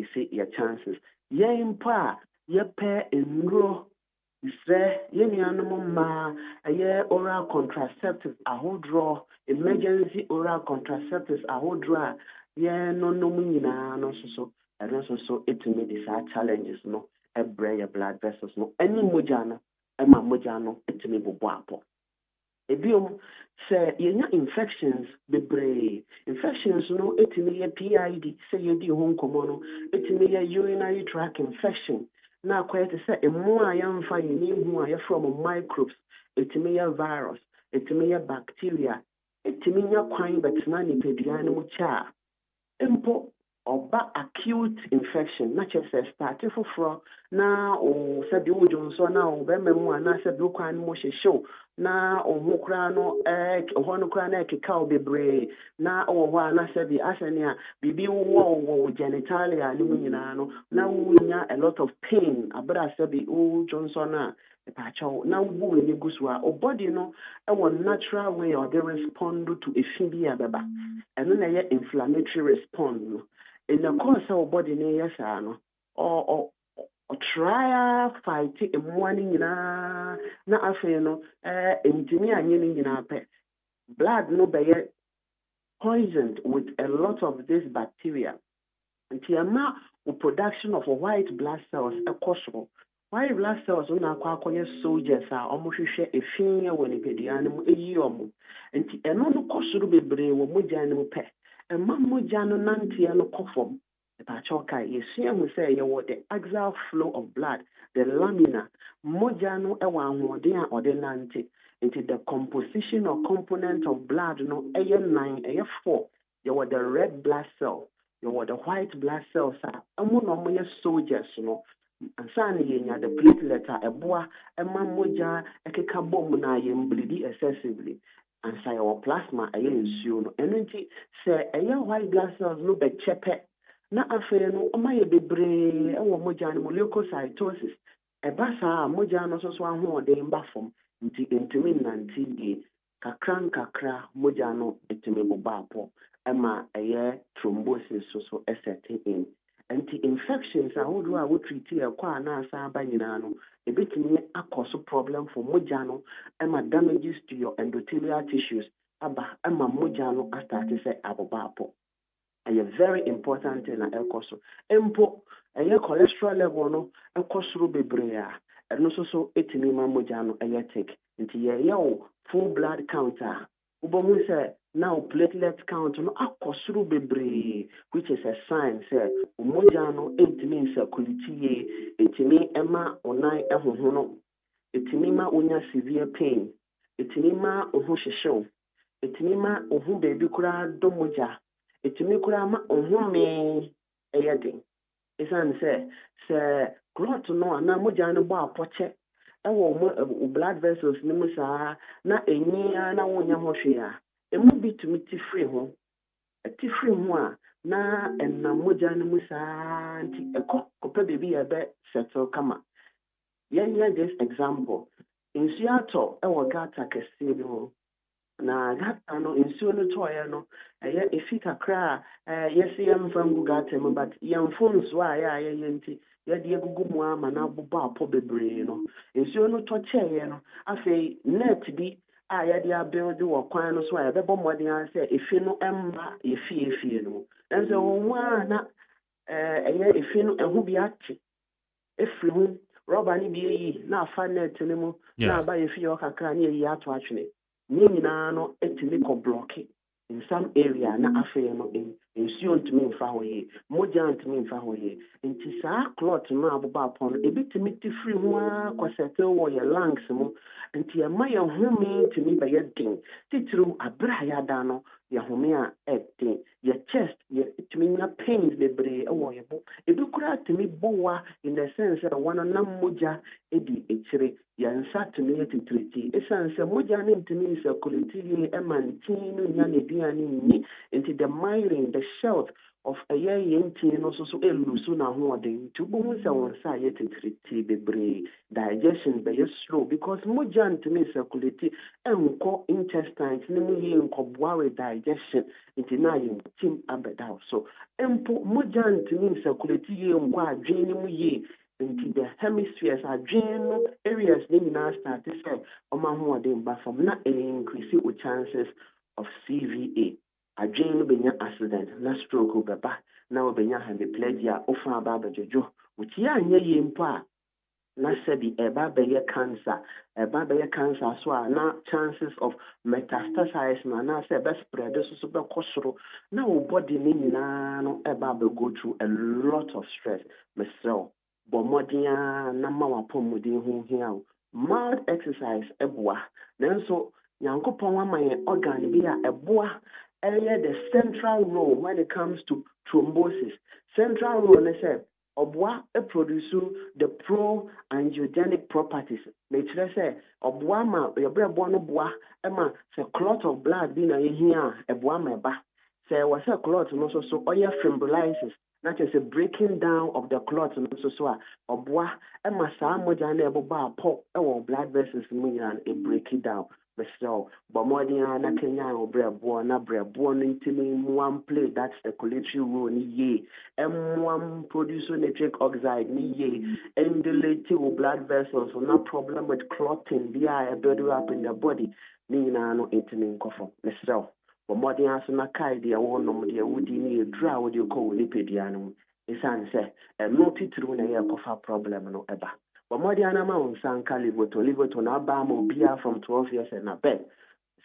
increase your chances. Yempa, yepe enro. Sre yenianom ma oral contraceptives ahodro emergency oral contraceptives ahodro no nyina no so it me this challenges no ebre your blood vessels no any moja no ema moja no it me bobo apo ebiom say yenya infections bebre infections no it me ye PID say ye di ho nkomo no it me ye urinary tract infection. Now, quite to say, a more young fine who are from microbes, it may a virus, it may a bacteria, it may a quine but nani pediano cha. Impo or acute infection, not just a starting for now or said you Johnson now, remember, and I said, look, and motion show now or Mokrano egg or Honocranek cow be brave now or one I said the Asania, Bibi war genitalia, Numinano, now we a lot of pain, but I said the old Johnson. Now, who in Guswa or body no, our natural way or they respond to a phobia baba, and then a inflammatory response. In the course of our body, or try fight in morning na after no, intimi and in our pet blood no be poisoned with a lot of this bacteria. And the amount of production of white blood cells are possible. White blood cells on our soldiers are almost share a finger when it be animal a year. And the no cost to be brave or mujano pet. And Mamujano Nantiano coffum. The Pachoka is who say you want the axial flow of blood, the lamina, Mojano Ewan or the Nanti, into the composition or component of blood, no AN9, AF4. You want the red blood cell, you want the white blood cells, and one of my soldiers, and Sani the platelet, a boa, a mamoja, a kikabom na bleedy excessively. And say our plasma a ensue energy say a white blood cells no be chepe na afei no omaye bebre e wo moja no leukocytosis e basa moja no so aho de mba fom nti entimi nanti kakra moja no etimi bobapo ema eye thrombosis so esete in anti-infections ahodo a wo treat e kwa na asa ba nyina no ebetimi cause problem for moja no ema damages to your endothelial tissues aba ema moja no start to say abobapo. And a very important thing na ekoso empo eye cholesterol level no ekoso bebrea and so etimi ma moja no eye take nti ye full blood counter ubomu say now platelet count no akosoro bebre which is a sign say moja no etimi circulate etimi ema onan ehoho no etimi ma onya severe pain etimi ma oho hyehyew etimi ma oho baby kura do moja etimi kura ma oho me eyedin isan say clot no na moja no bo apoche ewo blood vessels ni musa na enyi na wonya hwehwe a emu bitumi tifri ho a na enna moja no musa nti ekopa baby ebe settle kama yenya this example insuato ewo gata kese bi ho na gata no insuo no toye no eye efika kra yesi yamfangu gata mo but yamfonso a ya yenti yadi egugu mu ama na bobo apo bebre no insuo no tocheye no afei net bi a yadi abuild wo kwan no so a bebo modern an say efi no emma efi no enso wonwa na eye efi no ehu bi achi efri hu rubber ni bi yi na afa net ni mu na ba efi o kakra na yi ato atwene ni nyina no etimi ko block in some area na afei no insuo ntimi mfa hoye moja ntimi mfa hoye nti saa clot ma aboba upon ebitimi tifri hu a settle wo your lungs mu nti e ma ye home ntimi ba ye din titru abra ya da no ye home a etin your chest ye timi nya pains bebre wo ye bo ebikura timi bowa in the sense that one na moja edi ekire ya nsa timi etitriti esanse moja ne ntimi circulate e mantin no nya ne duane ni into the myelin the cells of a year yentin no so elusu na ho odin to bo hu se won sa ye titriti bebre digestion be slow because moja ntimi circulate enko intestines ni mu ye nkoboa with digestion nti na ye tim abeda so empo moja ntimi circulate ye nko adwen ni mu ye nti the hemispheres adwen areas ni na start say oma ho odin ba from na increase o chances of CVA adwen no benya accident na stroke beba na obenya hemiplegia ofa aba abajojo wuti anye ye mpo a na sabi eba beye cancer so na chances of metastasize na say be spread so be kosoro na wo body ni nyina no eba be go through a lot of stress mesel bo modia na ma wapomodin ho hia mild exercise eboa nanso yankopon wa maye organ bi a eboa the central role when it comes to thrombosis. Central role, I said, obwa produce the pro-angiogenic properties. Which I say, obwa ma your bono boa ema say clot of blood being a here ebwa meba. Say was a clot no so oil thrombolysis. Not just a breaking down of the clot no so obwa ema sa moja na eboba pop blood vessels mu a break it down. So, but more than Kenya or Brabo, na Brabo, one play that circulatory role ni ye, M1 produce nitric oxide ni ye, and the late blood vessels, so no problem with clotting, the eye build up in the body, ni na no intimate coffin. So, but more than na kai dia one no dia would ni draw what you call lipidianum. It's answer a multi through na coffin problem no ever. But more than a man sanka livoto na bamo bia from 12 years and a bed.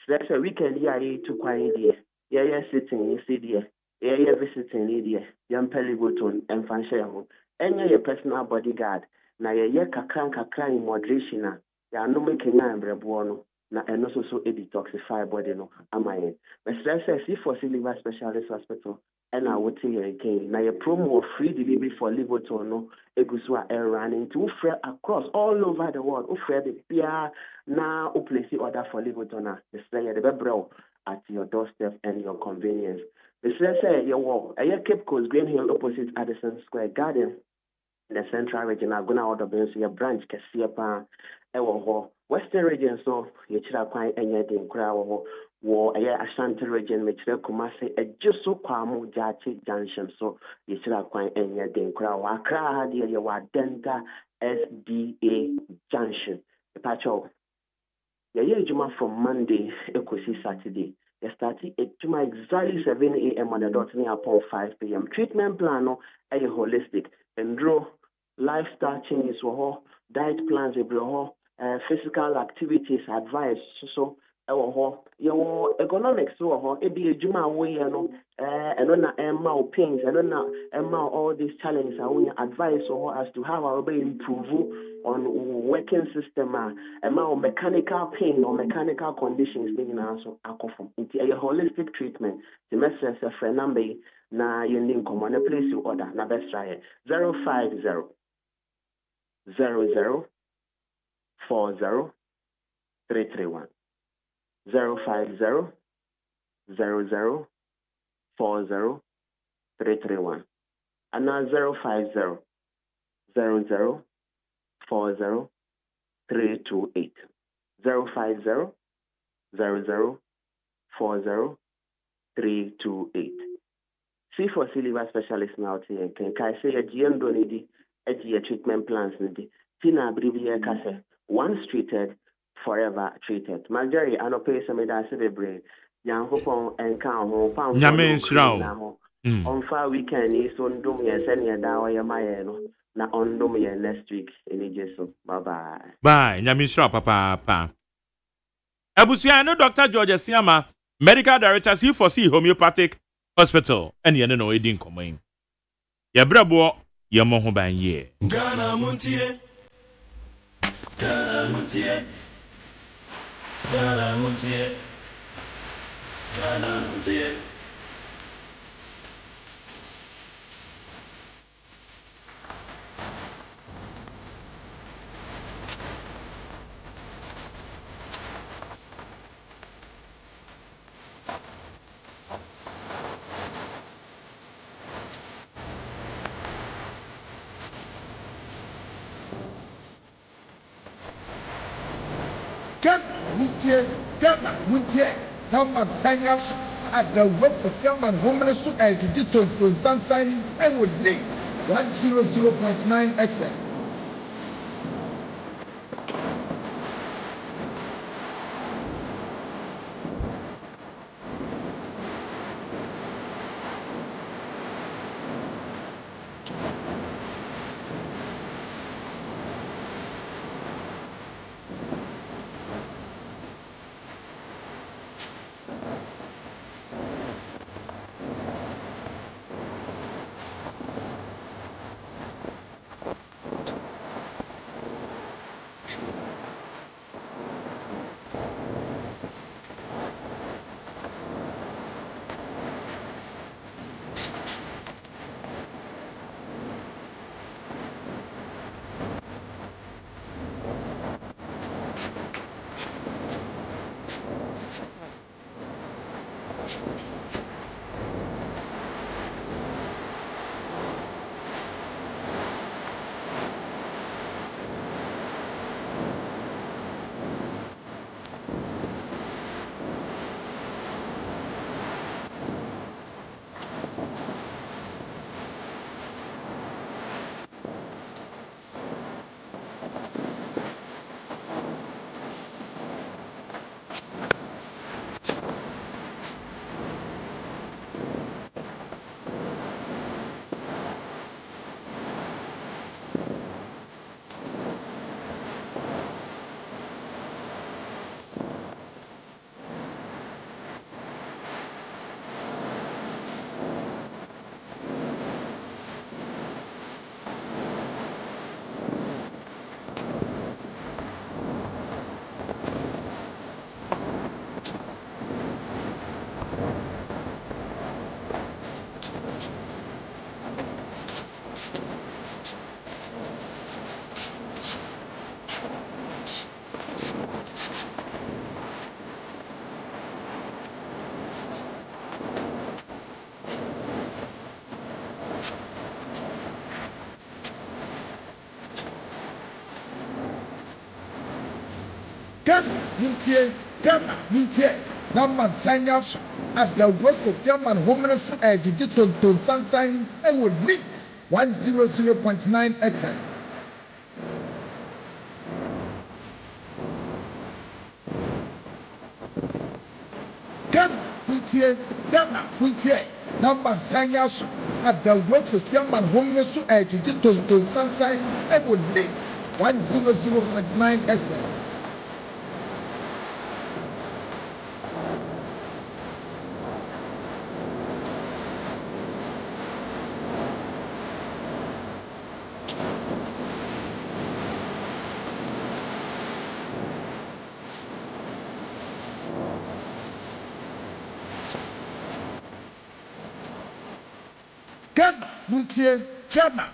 So that's a weekend here to quiet dear. Yeah, sitting, you see dear. Yeah, visiting dear. Young pelivoton and fanshare. And your personal bodyguard. Na ye kakran in moderation. Ya no making nine brebuono. Na and also so a detoxify body no am I. But stress if for liver specialist hospital. And I would say again, now your promo of free delivery for Livoton, no, Egusua air running to across all over the world. Offer the beer now, place the order for Livoton, the slayer, the bebro at your doorstep and your convenience. The slayer, your wall, a Cape Coast, Green Hill, opposite Addison Square Garden, the central region. I'm going out of your branch, Cassiapa, Western region, so you should have quite anything crowd. War a Ashanti region, which they Kumasi, a just so Kwamu Jachi Junction, so you should have quite any day. Accra, dear, you are Denta SDA Junction. The patch of the Juma from Monday, Ekosi Saturday. You started at Juma exactly 7 a.m. on the dot near upon 5 p.m. Treatment plan, a holistic and draw lifestyle changes, diet plans, physical activities, advice, so. Your economics so it be a juma way and on Emma pains and on Emma all these challenges I want advice as to how I'll be improve on working system Emma mechanical pain or mechanical conditions being also from a holistic treatment the message of a number na you need come on a place you order na best try 050 00 40 331 050 00 40 331 and now 050 00 40 328 050 00 40 328. See for liver specialist now here. Can I say a GM donidi a treatment plans nidi Tina abbreviate kase once treated forever treated. Majari anope some da celebrate. Yan hopon and count home pound. Nyame nshirawo. On far weekend is on dum ye send ye da wa ye maye no. Na on dum ye next week in Jesu. Bye bye. Bye. Nyame nshirawo papa. Abusia no Dr. George Siama, Medical Director C4C Homeopathic Hospital. And ye no edin komoyin. Ye brabo ye mo ho ban ye. Ghana Montie. Ghana Montie. Ghana Montie. Ghana Montie. Montie, number singers at the work for film and women so digital to sunshine and would lead 100.9 FM. Montie, number singers as the work for film and women so digital to sunshine and would lead 100.9 FM. Montie, number singers at the work for film and women so digital to sunshine and would lead 100.9 FM.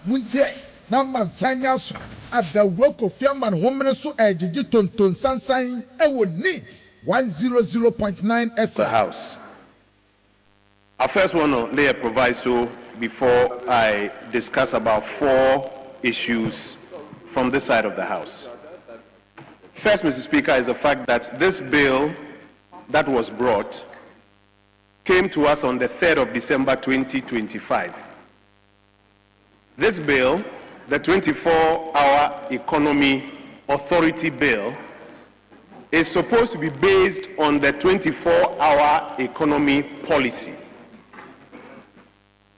Montie, number singers at the work of film and women so digital to sunshine and would need 100.9 FM. The House. I first want to lay a proviso before I discuss about 4 issues from this side of the House. First, Mr. Speaker, is the fact that this bill that was brought came to us on the 3rd of December 2025. This bill, the 24-hour Economy Authority Bill, is supposed to be based on the 24-hour economy policy.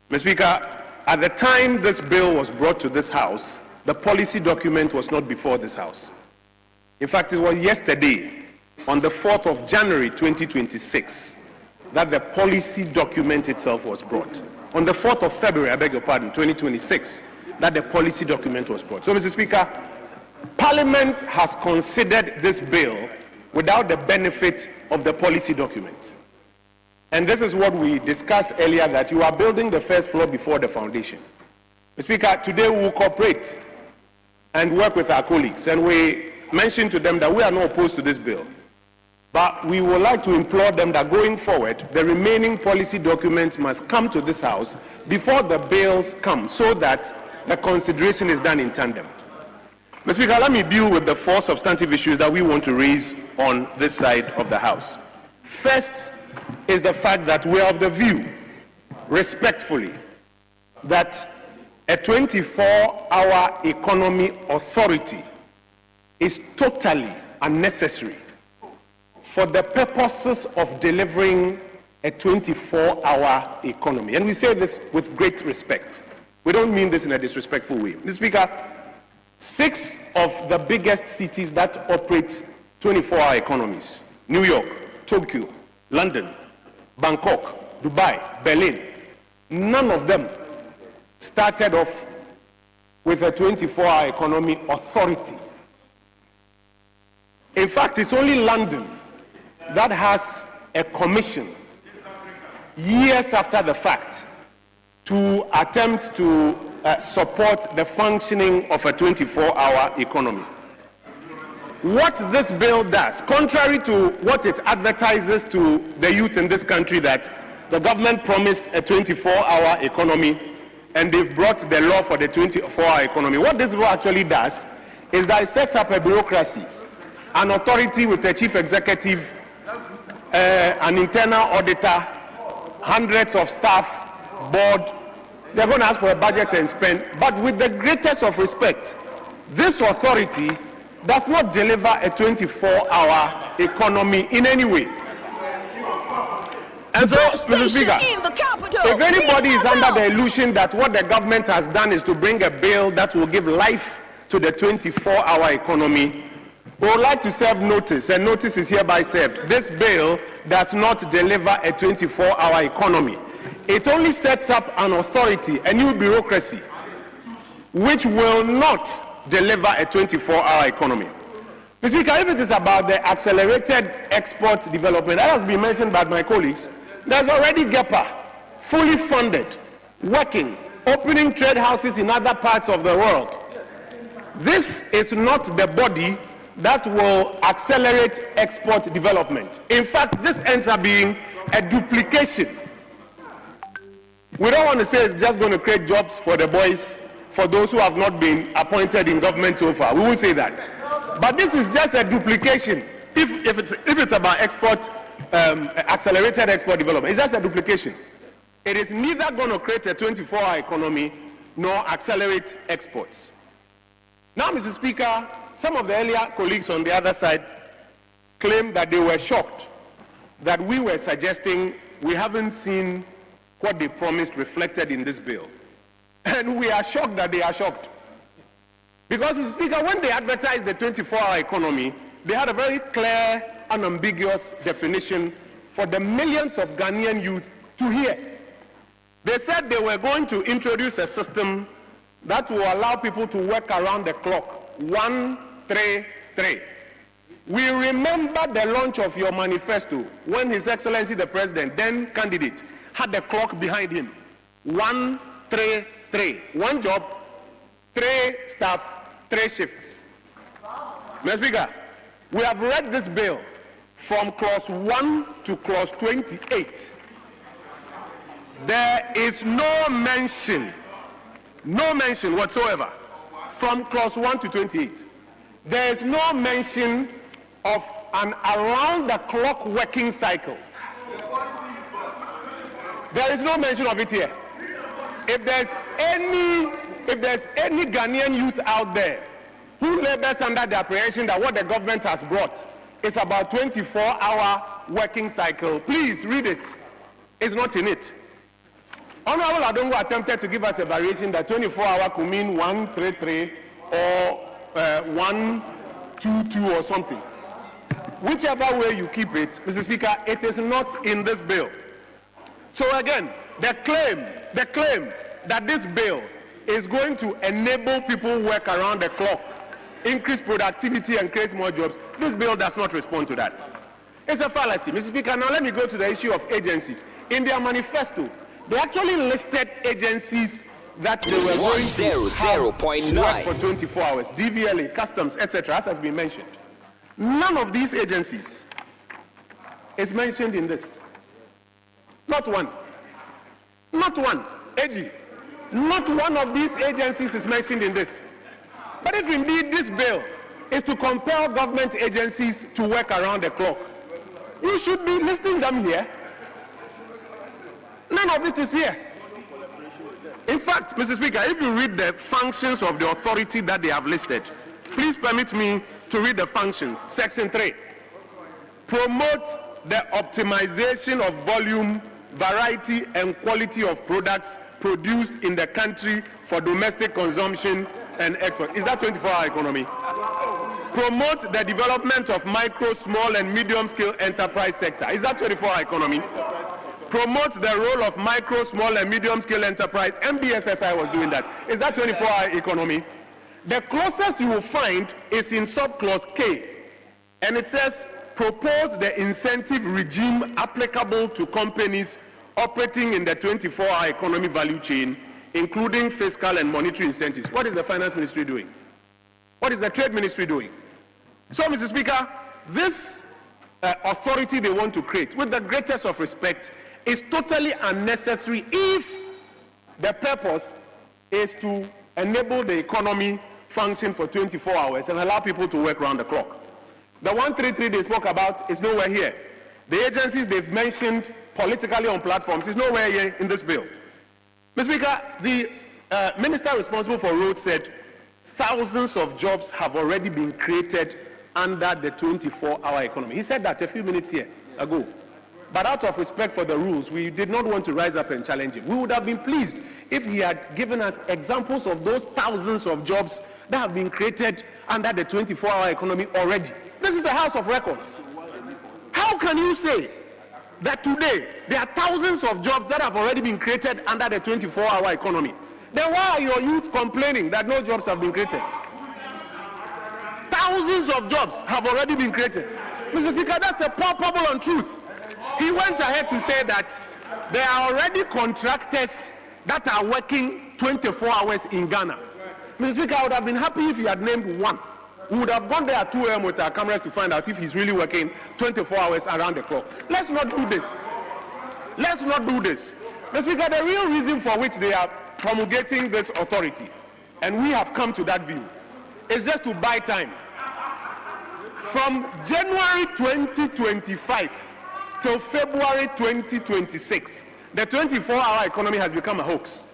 Mr. Speaker, at the time this bill was brought to this House, the policy document was not before this House. In fact, it was yesterday, on the 4th of January 2026, that the policy document itself was brought. On the 4th of February, I beg your pardon, 2026, that the policy document was brought. So, Mr. Speaker, Parliament has considered this bill without the benefit of the policy document. And this is what we discussed earlier, that you are building the first floor before the foundation. Mr. Speaker, today we will cooperate and work with our colleagues, and we mentioned to them that we are not opposed to this bill. But we would like to implore them that going forward, the remaining policy documents must come to this House before the bills come, so that the consideration is done in tandem. Mr. Speaker, let me deal with the 4 substantive issues that we want to raise on this side of the House. First is the fact that we are of the view, respectfully, that a 24-hour economy authority is totally unnecessary for the purposes of delivering a 24-hour economy. And we say this with great respect. We don't mean this in a disrespectful way. Mr. Speaker, 6 of the biggest cities that operate 24-hour economies, New York, Tokyo, London, Bangkok, Dubai, Berlin, none of them started off with a 24-hour economy authority. In fact, it's only London that has a commission years after the fact to attempt to support the functioning of a 24-hour economy. What this bill does, contrary to what it advertises to the youth in this country, that the government promised a 24-hour economy and they've brought the law for the 24-hour economy. What this bill actually does is that it sets up a bureaucracy, an authority with a chief executive, an internal auditor, hundreds of staff, board. They're going to ask for a budget and spend. But with the greatest of respect, this authority does not deliver a 24-hour economy in any way. And so, Mr. Speaker, if anybody is under the illusion that what the government has done is to bring a bill that will give life to the 24-hour economy, we would like to serve notice, and notice is hereby served. This bill does not deliver a 24-hour economy. It only sets up an authority, a new bureaucracy, which will not deliver a 24-hour economy. Mr. Speaker, if it is about the accelerated export development, that has been mentioned by my colleagues, there's already GEPA, fully funded, working, opening trade houses in other parts of the world. This is not the body that will accelerate export development. In fact, this ends up being a duplication. We don't want to say it's just going to create jobs for the boys, for those who have not been appointed in government so far. We will say that. But this is just a duplication. If it's about export, accelerated export development, it's just a duplication. It is neither going to create a 24-hour economy nor accelerate exports. Now, Mr. Speaker, some of the earlier colleagues on the other side claimed that they were shocked that we were suggesting we haven't seen what they promised reflected in this bill. And we are shocked that they are shocked. Because, Mr. Speaker, when they advertised the 24-hour economy, they had a very clear, unambiguous definition for the millions of Ghanaian youth to hear. They said they were going to introduce a system that will allow people to work around the clock, 133. We remember the launch of your manifesto when His Excellency the President, then candidate, had the clock behind him. 133. One job, 3 staff, 3 shifts. Mr. Speaker, we have read this bill from clause 1 to clause 28. There is no mention whatsoever from clause 1 to 28. There is no mention of an around-the-clock working cycle. There is no mention of it here. If there's any Ghanaian youth out there who labors under the apprehension that what the government has brought is about 24-hour working cycle, please read it. It's not in it. Honorable Adongo attempted to give us a variation that 24-hour could mean 133 or 122 or something. Whichever way you keep it, Mr. Speaker, it is not in this bill. So again, the claim that this bill is going to enable people work around the clock, increase productivity and create more jobs, this bill does not respond to that. It's a fallacy. Mr. Speaker, now let me go to the issue of agencies. In their manifesto, they actually listed agencies that they were going to have work for 24 hours, DVLA, customs, etc., as has been mentioned. None of these agencies is mentioned in this. Not one. Not one. AG. Not one of these agencies is mentioned in this. But if indeed this bill is to compel government agencies to work around the clock, you should be listing them here. None of it is here. In fact, Mr. Speaker, if you read the functions of the authority that they have listed, please permit me to read the functions. Section 3. Promote the optimization of volume, variety, and quality of products produced in the country for domestic consumption and export. Is that 24-hour economy? Promote the development of micro, small, and medium-scale enterprise sector. Is that 24-hour economy? Promote the role of micro, small, and medium-scale enterprise. MBSSI was doing that. Is that 24-hour economy? The closest you will find is in subclause K, and it says, propose the incentive regime applicable to companies operating in the 24-hour economy value chain, including fiscal and monetary incentives. What is the Finance Ministry doing? What is the Trade Ministry doing? So, Mr. Speaker, this authority they want to create, with the greatest of respect, is totally unnecessary if the purpose is to enable the economy function for 24 hours and allow people to work around the clock. The 133 they spoke about is nowhere here. The agencies they've mentioned politically on platforms is nowhere here in this bill. Mr. Speaker, the minister responsible for roads said thousands of jobs have already been created under the 24-hour economy. He said that a few minutes here ago. But out of respect for the rules, we did not want to rise up and challenge him. We would have been pleased if he had given us examples of those thousands of jobs that have been created under the 24-hour economy already. This is a house of records. How can you say that today there are thousands of jobs that have already been created under the 24-hour economy? Then why are your youth complaining that no jobs have been created? Thousands of jobs have already been created. Mr. Speaker, that's a palpable untruth. He went ahead to say that there are already contractors that are working 24 hours in Ghana. Mr. Speaker, I would have been happy if he had named one. We would have gone there at 2 a.m. with our cameras to find out if he's really working 24 hours around the clock. Let's not do this. Let's not do this. Mr. Speaker, the real reason for which they are promulgating this authority, and we have come to that view, is just to buy time. From January 2025 till February 2026, the 24-hour economy has become a hoax.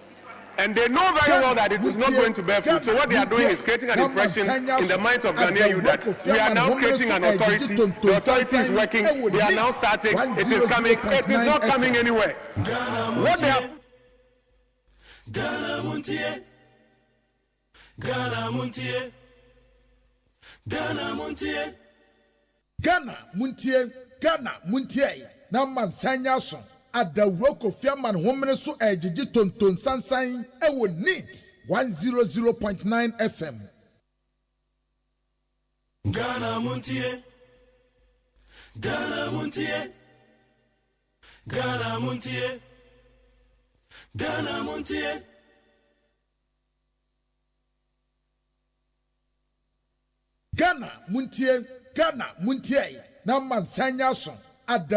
And they know very well that it is not going to bear fruit. So what they are doing is creating an impression in the minds of Ghanaian youth that we are now creating an authority. The authority is working. They are now starting. It is coming. It is not coming anywhere. What they are... Ghana Montie. Ghana Montie. Ghana Montie. Ghana Montie. Ghana Montie. Nama Sanya son. Adawroko Fiaman Homene so ejiji tonton sansan ewo NEET 100.9 FM. Ghana Montie. Ghana Montie. Ghana Montie. Ghana Montie. Ghana Montie. Ghana Montie. Nama Sanya son. I was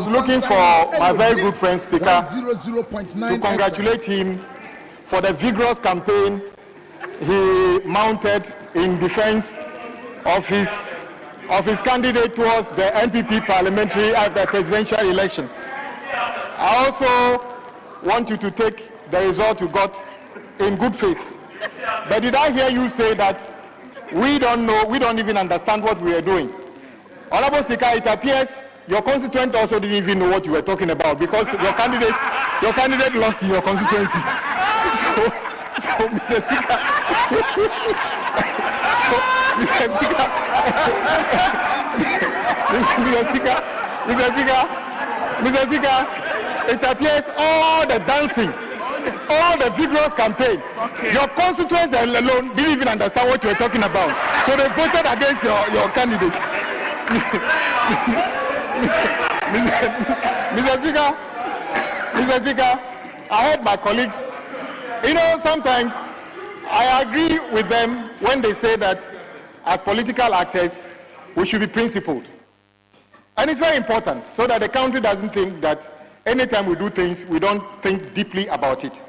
looking for my very good friend Stika to congratulate him for the vigorous campaign he mounted in defense of his candidate towards the NPP parliamentary and the presidential elections. I also want you to take the result you got in good faith. But did I hear you say that we don't even understand what we are doing? Honorable Speaker, it appears your constituent also didn't even know what you were talking about because your candidate lost in your constituency. So Mr. Speaker, Mr. Speaker, it appears all the dancing, all the vigorous campaign, your constituents alone didn't even understand what you were talking about. So they voted against your candidate. Mr. Speaker, I heard my colleagues, sometimes I agree with them when they say that as political actors, we should be principled. And it's very important so that the country doesn't think that anytime we do things, we don't think deeply about it.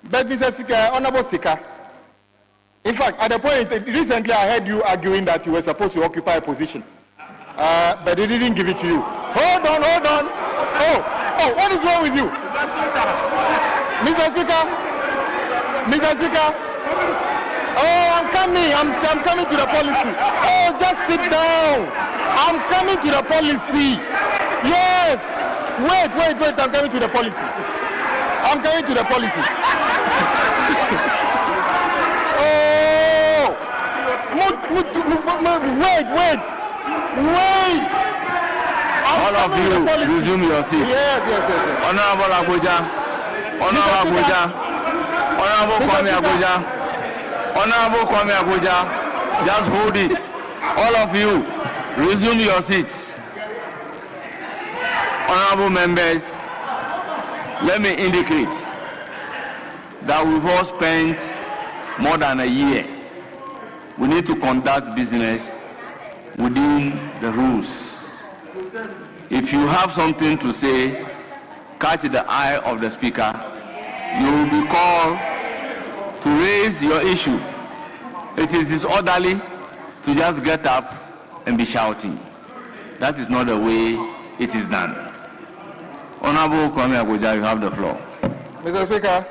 But Mr. Speaker, Honorable Speaker, In fact, at the point, recently I heard you arguing that you were supposed to occupy a position, but they didn't give it to you. Hold on. Oh, what is wrong with you? Mr. Speaker. Oh, I'm coming. I'm coming to the policy. Oh, just sit down. I'm coming to the policy. Yes. Wait. I'm coming to the policy. Oh. Wait. All of you, resume your seats. Yes. Honorable Abuja. Honorable Kwame Abuja. Just hold it. All of you, resume your seats. Honorable members, let me indicate that we've all spent more than a year. We need to conduct business within the rules. If you have something to say, catch the eye of the speaker. You will be called to raise your issue. It is disorderly to just get up and be shouting. That is not the way it is done. Honorable Kwame Abuja, you have the floor. Mr. Speaker,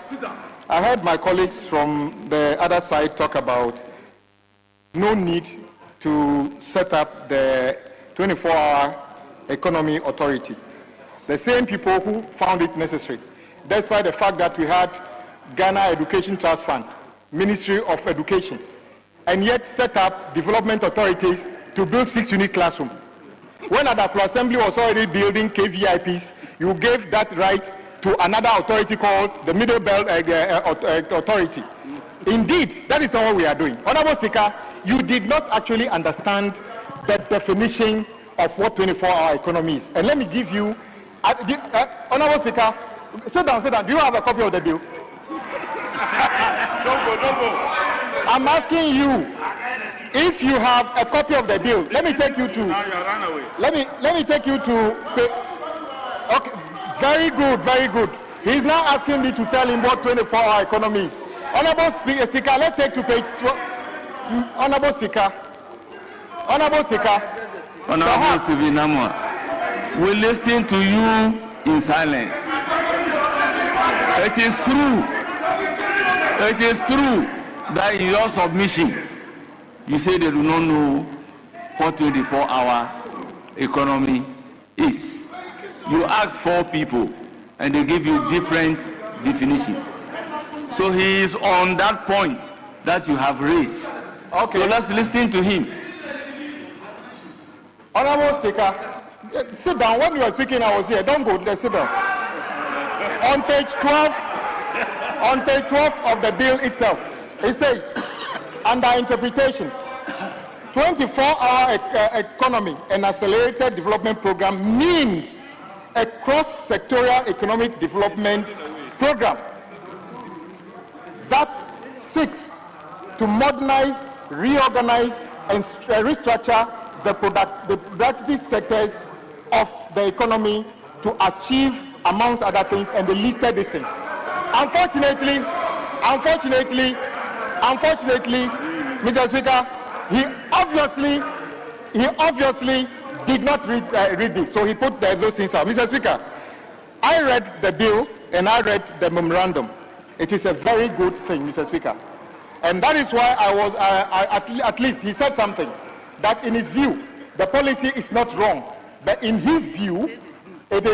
I heard my colleagues from the other side talk about no need to set up the 24-hour economy authority. The same people who found it necessary, despite the fact that we had Ghana Education Trust Fund, Ministry of Education, and yet set up development authorities to build 6-unit classrooms. When Adaklu Assembly was already building KVIPs, you gave that right to another authority called the Middle Belt Authority. Indeed, that is not what we are doing. Honorable Speaker, you did not actually understand the definition of what 24-hour economy is. And let me give you, Honorable Speaker, sit down. Do you have a copy of the bill? Don't go. I'm asking you, if you have a copy of the bill, let me take you to. Now you run away. Let me take you to. Okay, very good. He's now asking me to tell him what 24-hour economy is. Honorable Speaker, let's take to page 12. Honorable Speaker. Honorable Stephen Namwa, we listen to you in silence. It is true that in your submission, you say they do not know what 24-hour economy is. You ask 4 people and they give you different definition. So he is on that point that you have raised. Okay. So let's listen to him. Honorable Speaker, sit down. When you were speaking, I was here. Don't go there, sit down. On page 12 of the bill itself, it says, under interpretations, 24-hour economy and accelerated development program means a cross-sectorial economic development program that seeks to modernize, reorganize, and restructure the productive sectors of the economy to achieve, amongst other things, and the listed these things. Unfortunately, Mr. Speaker, he obviously did not read this, so he put those things out. Mr. Speaker, I read the bill and I read the memorandum. It is a very good thing, Mr. Speaker, and that is why at least he said something that in his view the policy is not wrong, but in his view it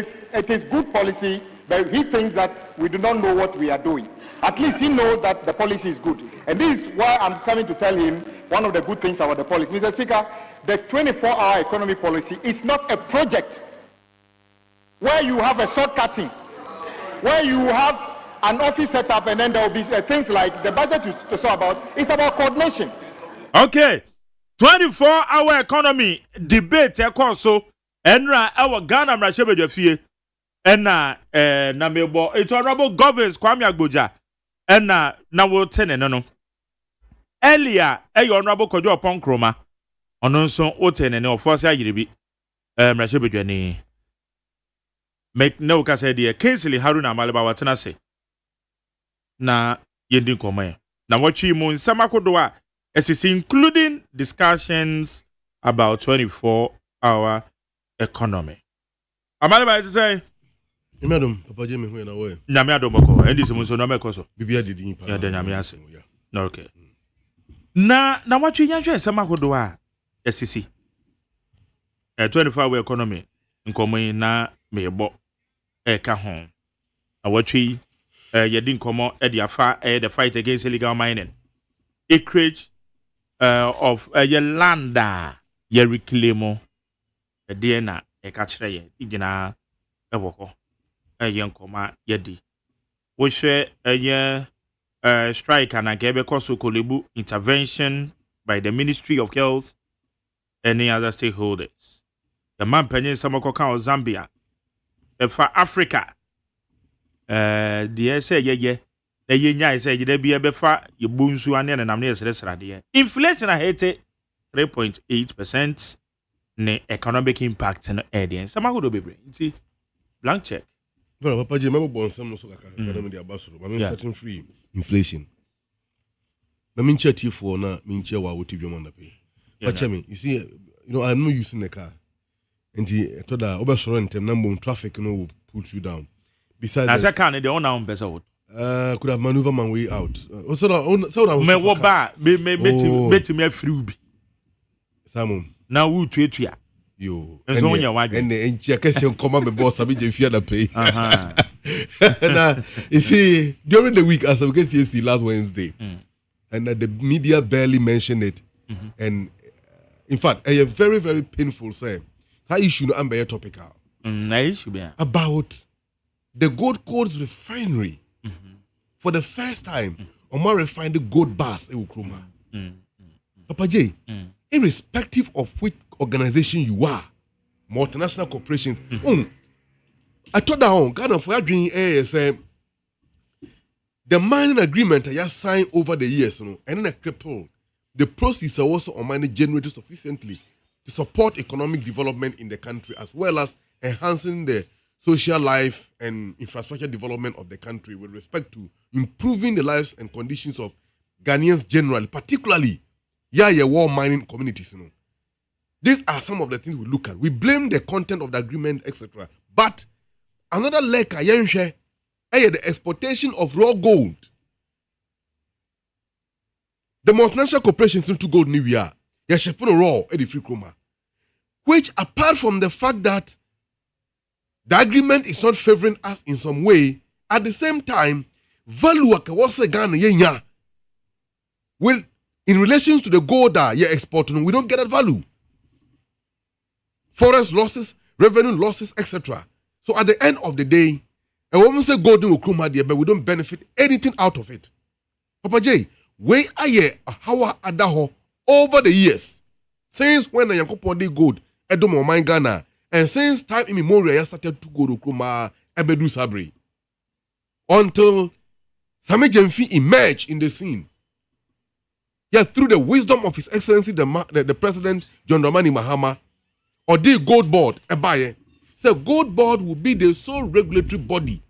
is good policy, but he thinks that we do not know what we are doing. At least he knows that the policy is good, and this is why I'm coming to tell him one of the good things about the policy. Mr. Speaker, the 24-hour economy policy is not a project where you have a shortcutting, where you have an office set up and then there will be things like the budget to talk about. It's about coordination. Okay, 24-hour economy debate so enra our Ghana mrashebedefie enna na mebo it honorable governors Kwame Agboja enna na wo tene no earlier honorable Kojo Oponkroma ono nso wo tene ne ofoase ayirebi mrashebedwani make no ka say de Kingsley Haruna Maleba watena se na yendin komaye Na wachi mu nsɛm akodo a ɛsisi including discussions about 24-hour economy. Amade ba say Madam, Papa Jimmy, when away. Nyame adomoko, endi se munso no meko so. Bibia did in Ya de nyame ase. No okay. Na wachi nyanhwe nsɛm akodo a ɛsisi 24-hour economy nkomo na mebo eka ho. Awatwi yɛdi nkɔmɔ ɛde afa the fight against illegal mining. Acreage of your land ye reclaim ɛdeɛ na ɛka kyerɛ yɛ igina ɛwɔ hɔ ɛyɛ nkɔmɔ yɛdi. Wohwɛ ɛyɛ strike and ɛbɛkɔ so kolebu intervention by the Ministry of Health and any other stakeholders. The man penyin samakɔka of Zambia ɛfa Africa the say ye nya say ye be befa ye bunsu ane na namne sresrade. Inflation hate 3.8% ne economic impact no edien. Sama go do bebre. Nti blank check. Well, Papa Jimmy, I'm born some no so kaka. I'm the ambassador. I'm starting free inflation. Na minche tifo na minche wa woti bi mo na pay. But me, you see, I'm not using the car. Nti to da obesoro ntem na mbom traffic no will put you down. Besides, as I can, they own our person would. Could have maneuvered my way out. So me what ba me free be. Simon. Now who treat you? Yo. And so your wife and check your command me boss. I mean, you fear the pay. Now you see during the week as I can see last Wednesday, and the media barely mentioned it, and in fact, a very very painful say. That issue no be topical. About the Gold Coast refinery, for the first time, Omar refined the gold bars in Ukruma. Papa J, irrespective of which organization you are, multinational corporations, I told that on Ghana for doing ASM, the mining agreement I just signed over the years, and then a cripple, the proceeds are also on mining generated sufficiently to support economic development in the country as well as enhancing the social life and infrastructure development of the country with respect to improving the lives and conditions of Ghanaians generally, particularly war mining communities. These are some of the things we look at. We blame the content of the agreement, etc. But another leg, the exportation of raw gold. The multinational corporations into gold new year, raw free chroma, which apart from the fact that the agreement is not favoring us in some way, at the same time, value Ghana will in relation to the gold that you're exporting, we don't get that value. Forest losses, revenue losses, etc. So at the end of the day, a woman say gold in Ukruma there, but we don't benefit anything out of it. Papa J, where are you adaho over the years? Since when the Yankopon gold, Edomo mine Ghana. And since time immemorial, I started to go to Kruma Ebedu Sabri. Until Sami Jemfi emerged in the scene. Yet through the wisdom of His Excellency, the President, John Dramani Mahama, or the Gold Board, Ebaye, said Gold Board will be the sole regulatory body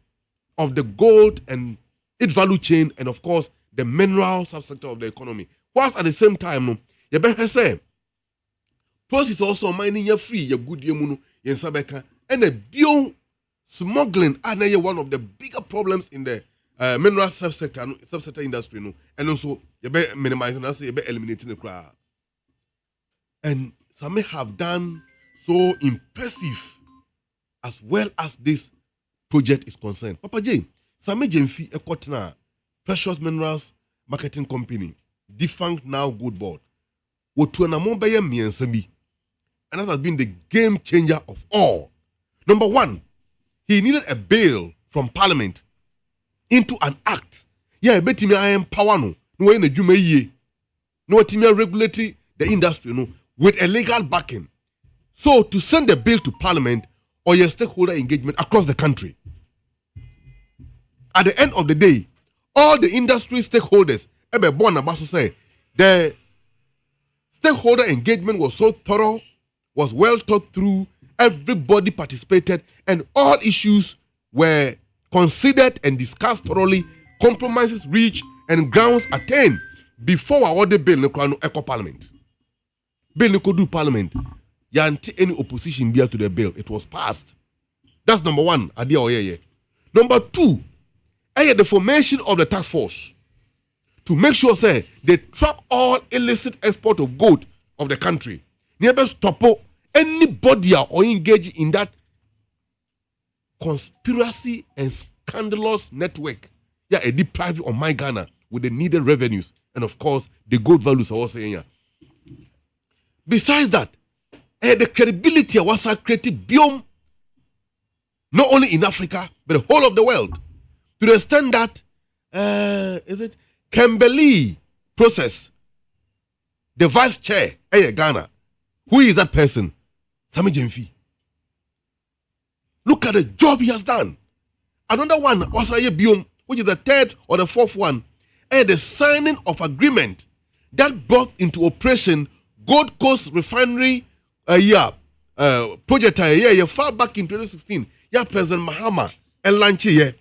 of the gold and its value chain, and of course, the mineral subsector of the economy. Whilst at the same time, you better say, process also mining your free, your good yemuno, your sabeka, and the bio smuggling are one of the bigger problems in the mineral subsector industry, and also you be minimizing us, you be eliminating the crowd. And some may have done so impressive as well as this project is concerned. Papa J, some may Jemfi a Kotna Precious Minerals Marketing Company, defunct now Gold Board, what to an amount by me and Sabi. And that has been the game changer of all. Number one, he needed a bail from Parliament into an act. Yeah, bet me I am power no in the Jume no team regulatory the industry with a legal backing. So to send a bill to Parliament or your stakeholder engagement across the country. At the end of the day, all the industry stakeholders, say the stakeholder engagement was so thorough, was well thought through, everybody participated, and all issues were considered and discussed thoroughly, compromises reached, and grounds attained before our order bill no echo parliament. Bill no do parliament. Yanti any opposition beer to the bill. It was passed. That's number one. Number two, the formation of the task force to make sure say they trap all illicit export of gold of the country. Never stop anybody or engage in that conspiracy and scandalous network. Yeah, a deprive of my Ghana with the needed revenues and of course the gold values are also saying. Besides that, the credibility was created beyond not only in Africa but the whole of the world. To the extent that Kimberley process, the vice chair, Ghana. Who is that person? Sammy Jemfi. Look at the job he has done. Another one, Osaye Biom, which is the third or the fourth one, the signing of agreement that brought into operation Gold Coast Refinery project far back in 2016. President Mahama and Lanchi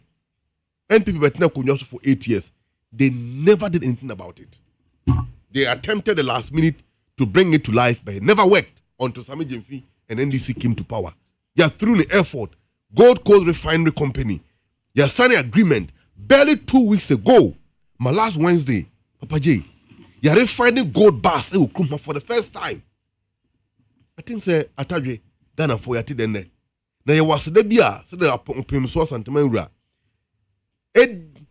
and people were for 8 years. They never did anything about it. They attempted the last minute to bring it to life, but it never worked until Sammy Jemfi and NDC came to power. Through the effort, Gold Coast Refinery Company, signed an agreement barely 2 weeks ago, my last Wednesday, Papa J, refining gold bars for the first time. I think say Atadwe Ghana for yati denne. Na ye was the bia so the pem so santemanwura.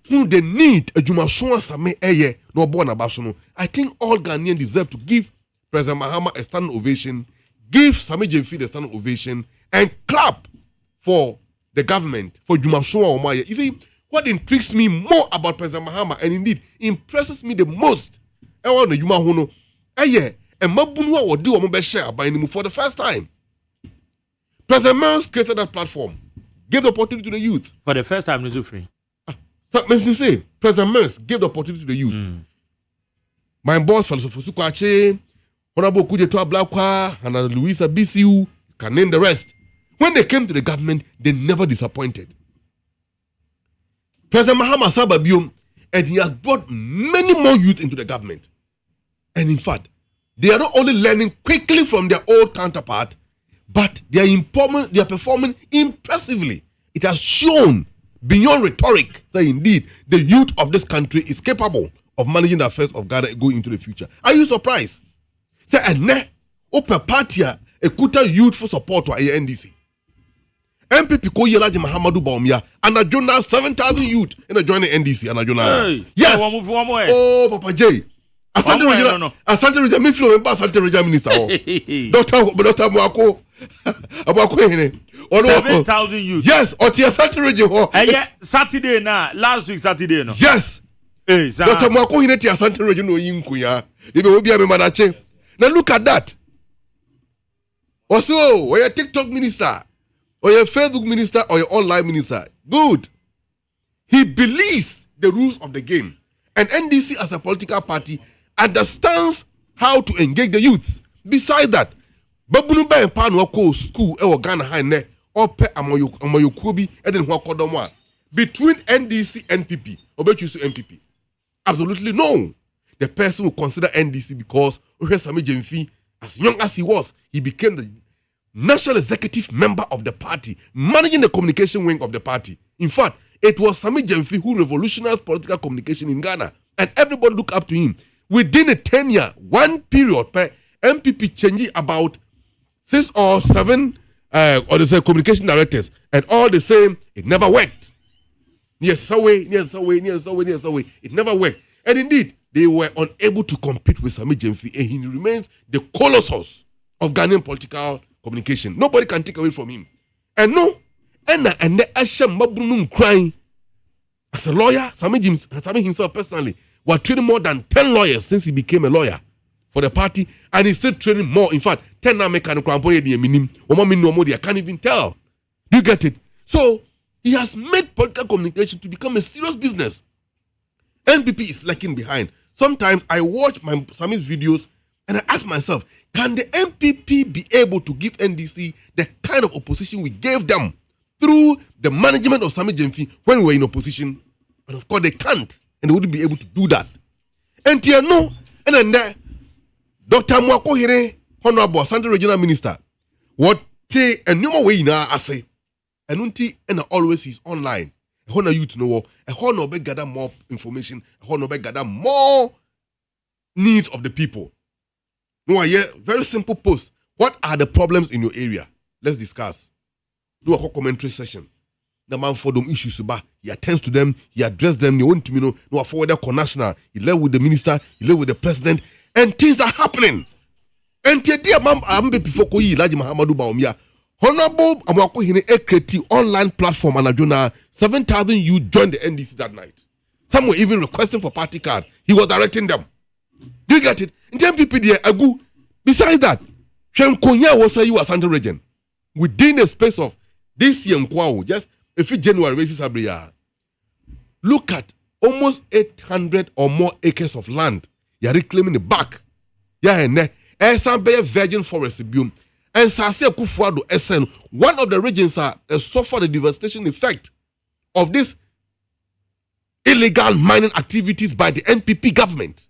Who they need a jumaso asame eye no born abaso no. I think all Ghanaians deserve to give President Mahama a standing ovation, give Sammy Jemfi the standing ovation, and clap for the government for jumaso omaye. You see, what intrigues me more about President Mahama and indeed impresses me the most, I want the Juma Hono, and Mabunwa will do a share by him for the first time. President Mans created that platform, gave the opportunity to the youth. For the first time, it's free. Say, President Mans gave the opportunity to the youth. My boss, Falsofosu Kwache, Honorable Kujetua Blakwa, and Louisa BCU, can name the rest. When they came to the government, they never disappointed. President Mahama Sababium, and he has brought many more youth into the government. And in fact, they are not only learning quickly from their old counterpart, but they are performing impressively. It has shown beyond rhetoric that indeed the youth of this country is capable of managing the affairs of Ghana going into the future. Are you surprised? Say, open party a kuta youth for support to NDC. MPP ko Yelaji Mahamadou Baumia and a journal 7,000 youth in a joining NDC and a journal. Yes. Oh, Papa J. Asante Region me flow member Asante Region minister. Dr. Mwako. Abako hene. 7,000 youth. Yes, Oti Asante Region. Saturday na last week Saturday no. Yes. Dr. Mwako hene ti Asante Region no yinkuya. Ibe obi ame manache. Now look at that. Also, we are TikTok minister, or your Facebook minister, or your online minister. Good. He believes the rules of the game. And NDC as a political party understands how to engage the youth. Besides that, Babunu ba empa no ko school e wo Ghana high ne ope amoyokubi e den ho akodomwa between NDC and NPP. Obechusu NPP. Absolutely no. The person will consider NDC because Sami Jemfi, as young as he was, he became the national executive member of the party, managing the communication wing of the party. In fact, it was Sami Jemfi who revolutionized political communication in Ghana, and everybody looked up to him. Within a 10-year, one period, MPP changed about 6 or 7 communication directors, and all the same, it never worked. It never worked. And indeed, they were unable to compete with Sami Jemfi, and he remains the colossus of Ghanaian political communication. Nobody can take away from him. And no, and the Asham Mabunum crying. As a lawyer, Sami himself personally was training more than 10 lawyers since he became a lawyer for the party, and he's still training more. In fact, 10 now make I can't even tell. Do you get it? So he has made political communication to become a serious business. NPP is lacking behind. Sometimes I watch Sami's videos and I ask myself, can the NPP be able to give NDC the kind of opposition we gave them through the management of Sami Jemfi when we were in opposition? And of course they can't. and they wouldn't be able to do that. And here no, and then Dr. Mwako Hire, Honorable Asante Regional Minister, what say a new way now I say, and unti and always is online. A honor you to know, a honor be gather more information, a honor be gather more needs of the people. No, I hear very simple post. What are the problems in your area? Let's discuss. Do a commentary session. The man for them issues about. He attends to them, he addresses them, you want to know, no forward the national, he led with the minister, he led with the president, and things are happening. And dear ma'am, I'm before Koyi Laji Mahamadou Baumia. Honorable Amwako Hine Ekreti online platform and Ajuna 7,000 you joined the NDC that night. Some were even requesting for party card. He was directing them. Do you get it? In 10 people there, Agu. Besides that, Shenkonya was a Asante region. Within the space of this year, just a few January races every year. Look at almost 800 or more acres of land. You are reclaiming it back. Yeah, and some virgin forest biome. And Sase Kufuado SN, one of the regions suffered the devastation effect of this illegal mining activities by the NPP government,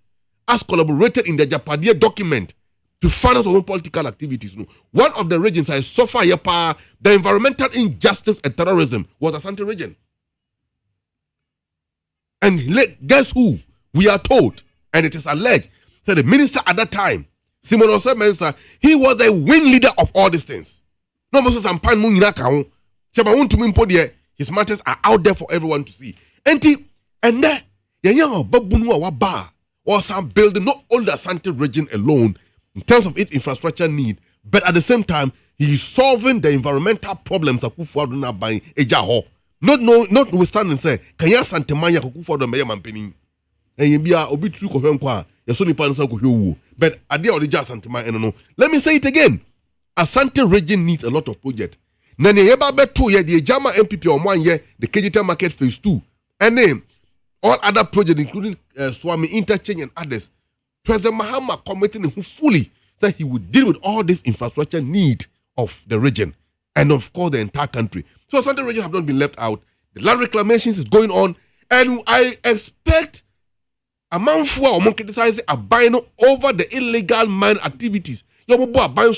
as collaborated in the Japadia document to finance our own political activities. One of the regions I suffer the environmental injustice and terrorism was Asante region. And guess who? We are told, and it is alleged, that the minister at that time, Simon Osemensa, he was the wing leader of all these things. No more some pan moon his matters are out there for everyone to see. And then Babunwa bar or some building, not all the Asante region alone in terms of its infrastructure need, but at the same time, he is solving the environmental problems of Kufuado by Ejaho. Notwithstanding, say, Kanya Santemania Kufuado Maya Mampini. And you be a obi true Kohenkwa. But I did already just Santema. Let me say it again. Asante region needs a lot of projects. Nane yeba beto ye the Jama MPP on 1 year, the Kejita Market Phase 2, and name all other projects, including Swami Interchange and others. President Mahama committed who fully said he would deal with all this infrastructure need of the region and of course the entire country. So Asante region have not been left out. The land reclamations is going on, and I expect a man for or criticizing a bino over the illegal mine activities. You will a buying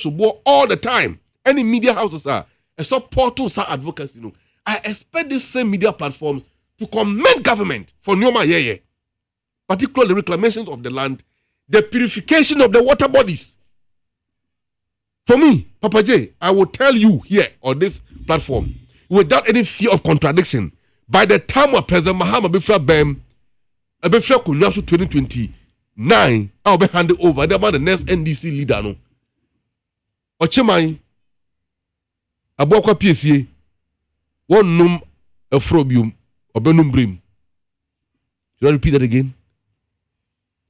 all the time. Any media houses are a support to advocacy. I expect these same media platforms to commend government for Nyoma Yeye, particularly the reclamations of the land, the purification of the water bodies. For me, Papa J, I will tell you here on this platform, without any fear of contradiction, by the time of President Mahama Bifra Bem, Abefra Kunyasu 2029, I'll be handed over. They're about the next NDC leader. No, Ochemai, Abokwa PSA, one num afrobium, Obenum brim. Should I repeat that again?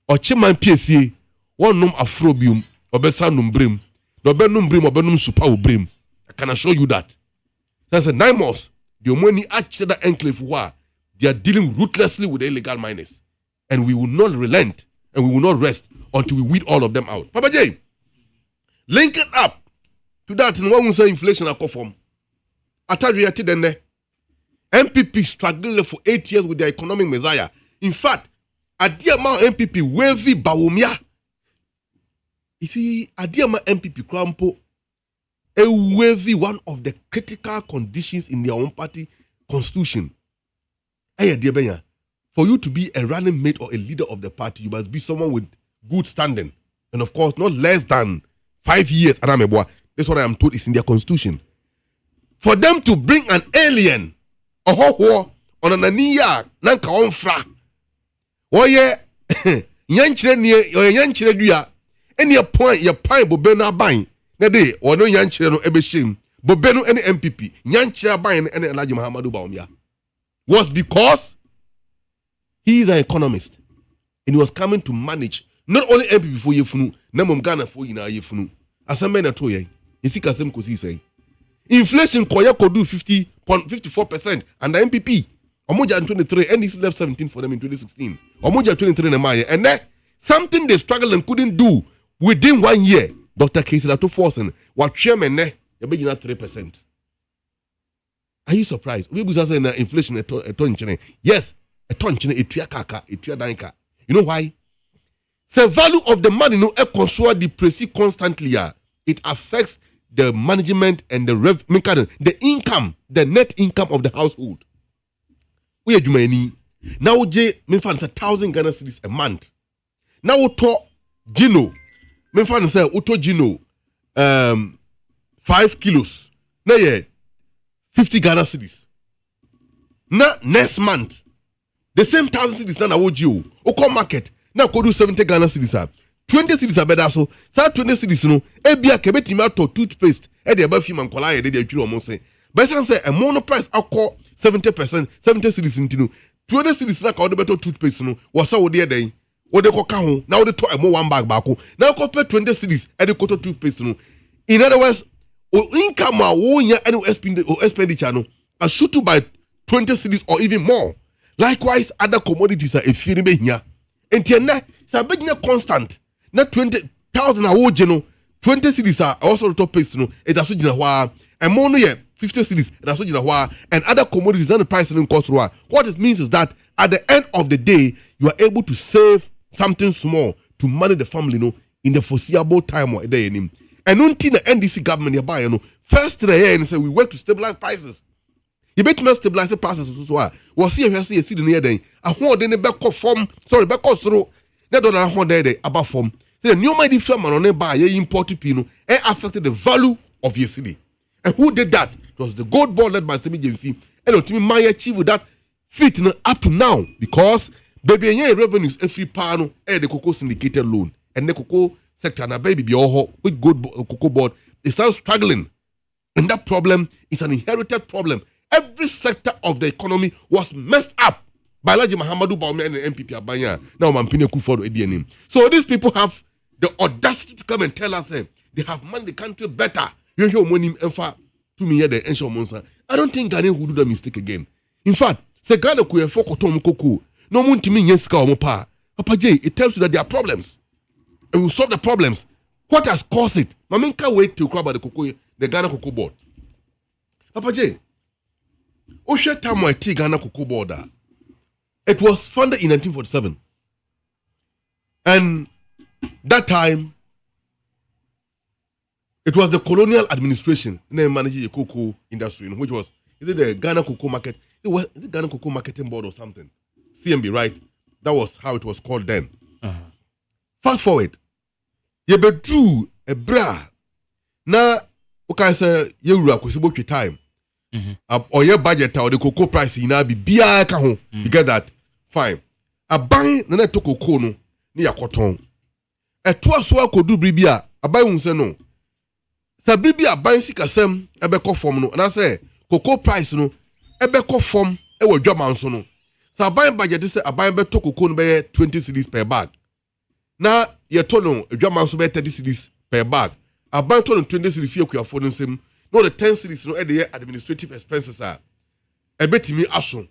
Ochemai PSA, one num afrobium, Obesanum brim, Obenum brim, Obenum super brim. I can assure you that. That's a 9 months. The money actually that enclave war. They are dealing ruthlessly with the illegal miners. And we will not relent and we will not rest until we weed all of them out. Papa J, linking up to that in what we say inflation are from. I tell you, MPP struggled for 8 years with the economic messiah. In fact, at the amount MPP wavy bawumia. You see, at the amount MPP crampo, a wavy one of the critical conditions in their own party constitution. For you to be a running mate or a leader of the party, you must be someone with good standing. And of course, not less than 5 years. That's what I am told is in their constitution. For them to bring an alien on an aniya nanka onfra. Oye yanchire ni yanchire dua any point your pine bobe na ban na dey or no yanchire no ebeshim bobe no any MPP yanchire ban any Alhaji Mahamadou Bawumia was because he is an economist and he was coming to manage not only MPP for yefunu na mom Ghana for yina yefunu asambe na to yen isika sem kosi say inflation koya kodu 54% and the MPP Omoja in 23 and he left 17 for them in 2016 Omoja 23 na maye and then something they struggled and couldn't do within 1 year Dr. Casey Lato forcing what chairman ne you be 3%. Are you surprised? We was saying inflation at China. Yes, a tonchine etua kaka etua danka. You know why? The value of the money no e depreciate constantly. It affects the management and the income, the net income of the household. We are doing now. J me fan 1,000 Ghana cedis a month. Now to Gino, me fan say auto Gino 5 kilos. Now yeah 50 Ghana cedis. Now next month the same 1,000 cedis na woji o come market. Now could do 70 Ghana cedis. 20 cedis are better so. Start 20 cedis no. Ebia kebeti ma to toothpaste. E de aba fi man kola ye de atwi o mo say. But say a mono price akọ 70%, 70 cedis ntinu. 20 cedis na ka o de beto toothpaste no. Wasa wo de den. Wo de koka ho. Na wo de to emo one bag baako. Na ko pay 20 cedis e de koto toothpaste no. In other words, o income a wo nya any expenditure no. A shoot to by 20 cedis or even more. Likewise, other commodities are a fearing be here. Enti na sa be constant. Na 20,000 a wo geno 20 cedis are also top pace no. It aso gina hwa. And more no 50 cedis and aso gina hwa. And other commodities and the price in cost hwa. What it means is that at the end of the day, you are able to save something small to manage the family no in the foreseeable time or day in. And until the NDC government you buy no first year and say we work to stabilize prices. You bet me stabilize the prices so we see the near day. A whole day back form back through that don't hold day about form. Say the new money firm on buy import pino and affected the value of your city. And who did that? It was the gold board led by Semi Jemfi. And ultimately my achieve with that fit up to now because baby revenues every panel and the cocoa syndicated loan and the cocoa sector na baby be all with gold cocoa board they start struggling. And that problem is an inherited problem. Every sector of the economy was messed up by Laji Mahamadou Bawumia and the MPP Abanya. Now Mampine Kufuor Edianim. So these people have the audacity to come and tell us they have managed the country better. You hear money to me here the ensure monster. I don't think Ghana will do that mistake again. In fact, say Ghana kuye foko tom koko. No muntimi nyeska omopa. Papa J, it tells you that there are problems. And we'll solve the problems. What has caused it? Mamin can't wait to cry about the Ghana Cocoa Board. Papa J, Osha Tamwa Ghana Cocoa Board. It was founded in 1947. And that time, it was the colonial administration that managed the cocoa industry, which was either the Ghana Cocoa Market, it was the Ghana Cocoa Marketing Board or something. CMB, right? That was how it was called then. Fast forward, you be true a bra. Na okay say you kwesibo twi time. Or your budget or the cocoa price na be bia ka ho. You get that? Fine. Aban na to cocoa no ni yakoton. Eto aso akodu bribia aban hu se no. Sa bribia aban sikasem ebe ko form no. Na say cocoa price no ebe ko form e wo dwaman so no. Sa aban budget say aban be to cocoa no be 20 cedis per bag. Na ye to no dwaman so be 30 cedis per bag. Aban to no 20 cedis fie kuafo no nsem. No the 10 cedis no e dey administrative expenses are. E betimi aso.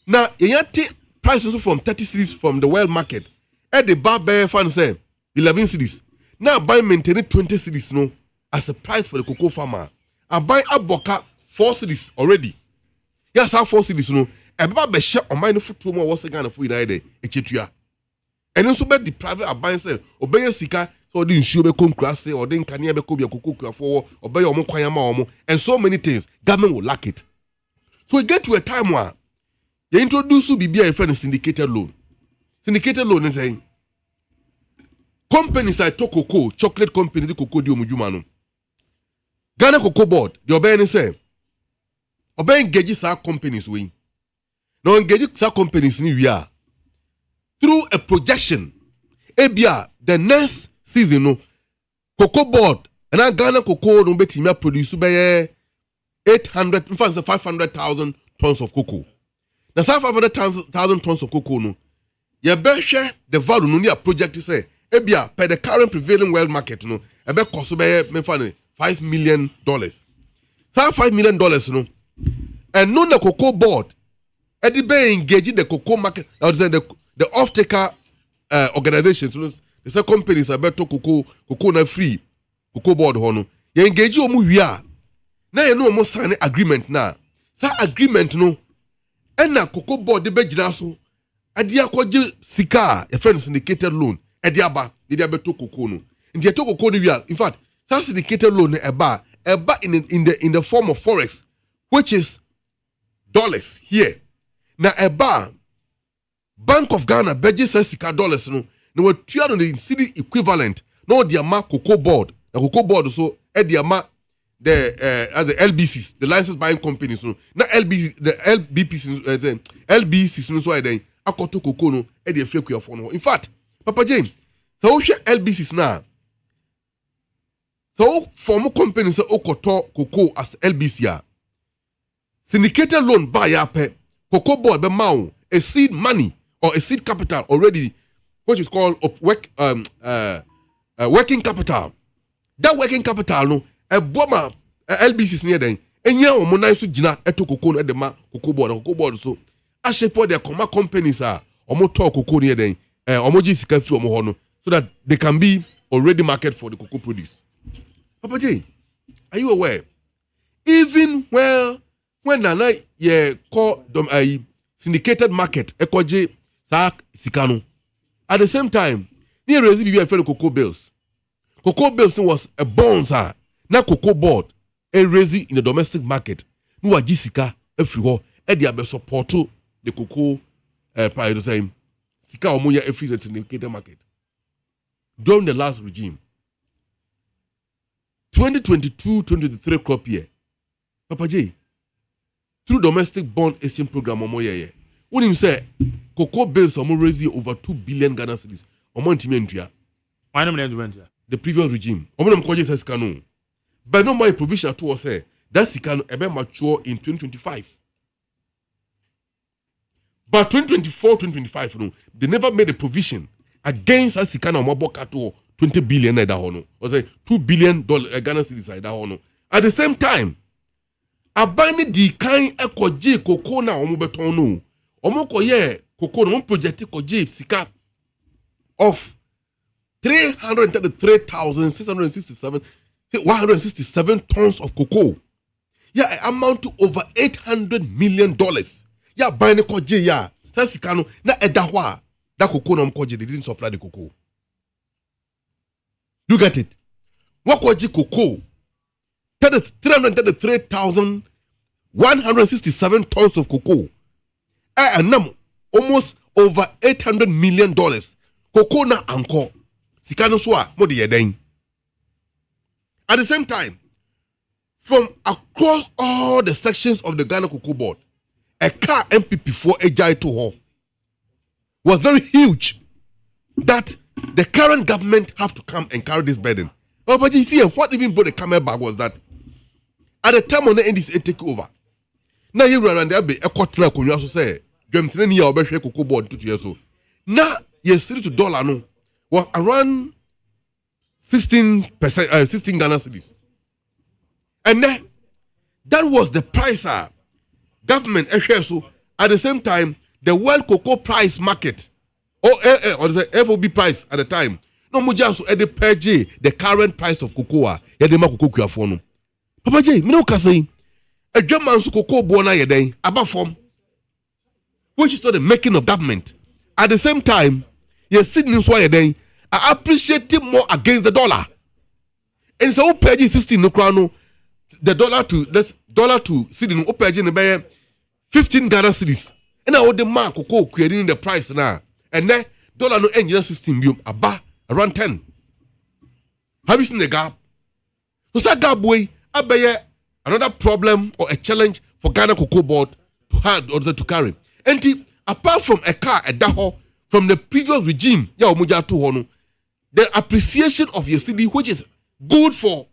Na ye yate prices from 30 cedis from the world market. E the bar bear fan say 11 cedis. Now buy maintain 20 cedis no as a price for the cocoa farmer. I buy aboka 4 cedis already. Yes, how 4 cedis no. E ba be share on my no foot more was Ghana for ida dey echetua. And also be the private abuying say obey sika so the nsure be come class or den kania be ko be cocoa for obey omo kwan ma omo and so many things government will lack it. So we get to a time where you introduce BBI friend syndicated loan. Syndicated loan is saying companies like Cocoa, chocolate company, the cocoa di omujuma no. Ghana Cocoa Board, the obey say obey engage sa companies we. Now engage sa companies ni we are through a projection. Ebia the next season no Cocoa Board and Ghana Cocoa no betimi produce be 800 in fact 500,000 tons of cocoa. Now 500,000 tons of cocoa no ye be share the value no near project say ebia per the current prevailing world market no e be cost be me fa $5 million. So $5 million no and no the Cocoa Board e dey be engage the cocoa market or the off-taker organizations, they say companies are better cocoa na free Cocoa Board hono. You engage omu wia. Na you know almost sign agreement na. Sa agreement no Ena cocoa board de bejina so. Adi akwaje sika a friend syndicated loan. Edi aba de abeto cocoa no. Nti eto cocoa no wi in fact, that syndicated loan eba in the form of forex, which is dollars here. Na eba Bank of Ghana beje sika dollars no. Na we tua no the city equivalent. No the ama cocoa board. The cocoa board so edi ama the LBCs, the license buying companies no. Na LBC the LBPs the LBCs no so I then akoto cocoa no e dey free kwa phone. In fact, Papa James, so we LBCs na. So form companies okoto cocoa as LBC ya. Syndicated loan buy ya pe cocoa board be ma a seed money or a seed capital already, which is called working capital. That working capital no a boma LBCs near then enya o mo naiso gina eto cocoa no e de ma cocoa board so a shape their comma companies are omo talk cocoa near then omo ji sika fi omo ho no so that they can be already market for the cocoa produce. Papa J, are you aware? Even when Nana ye call them a syndicated market, ekoje sa sikano. At the same time, near raise be a cocoa bills. Cocoa bills was a bond, sir. Na cocoa board a raise in the domestic market. No a jisika every ho e dia be support the cocoa price same. Sika omoya every syndicated market. During the last regime, 2022-2023 crop year, Papa J, through domestic bond exchange program omoya. When you say cocoa bills omo raise over 2 billion Ghana cedis, omo ntimi ntua. Why no me the previous regime. Omo nam kwaje say sika no. But no more provision to us say that sika no ebe mature in 2025. But 2024-2025 no, they never made a provision against that sika no omo kato 20 billion naira hono. Or say $2 billion Ghana cedis naira hono. At the same time, abani di kan ekoje cocoa na omo beton no. Omo koye cocoa no project koje sika of 167 tons of cocoa. Yeah, amount to over $800 million. Yeah, buying koje ya. Sika no na edahwa that cocoa no koje they didn't supply the cocoa. Look at it. What koje cocoa? 333,167 tons of cocoa. And almost over $800 million. Cocoa na anko. Sikano swa mo de yeden. At the same time, from across all the sections of the Ghana Cocoa Board, a car MPP4 Ejai to her was very huge that the current government have to come and carry this burden. Oh, but you see, what even brought the camel bag was that at the time when the NDC take over, now you run there be a quarter when you also say, Gramtini ya obeshe Cocoa Board 2 years so. Now, yes, $3 no was around 16 Ghana cedis. And then that was the price government so at the same time the world cocoa price market or the FOB price at the time no muja so e dey pay the current price of cocoa ya dey ma cocoa kuafo no. Papa J, me no ka say adwaman so cocoa bo na ye den aba form, which is not the making of government. At the same time, you see so ye den I appreciate it more against the dollar. And so page 16 no crown the dollar to cedi no page no be 15 Ghana cedis. And now the man cocoa creating the price now. And then dollar no engine 16 biom aba around 10. Have you seen the gap? So that gap boy abaye another problem or a challenge for Ghana Cocoa Board to hand or to carry. And apart from a car a daho from the previous regime, ya omuja to hono, the appreciation of your city, which is good for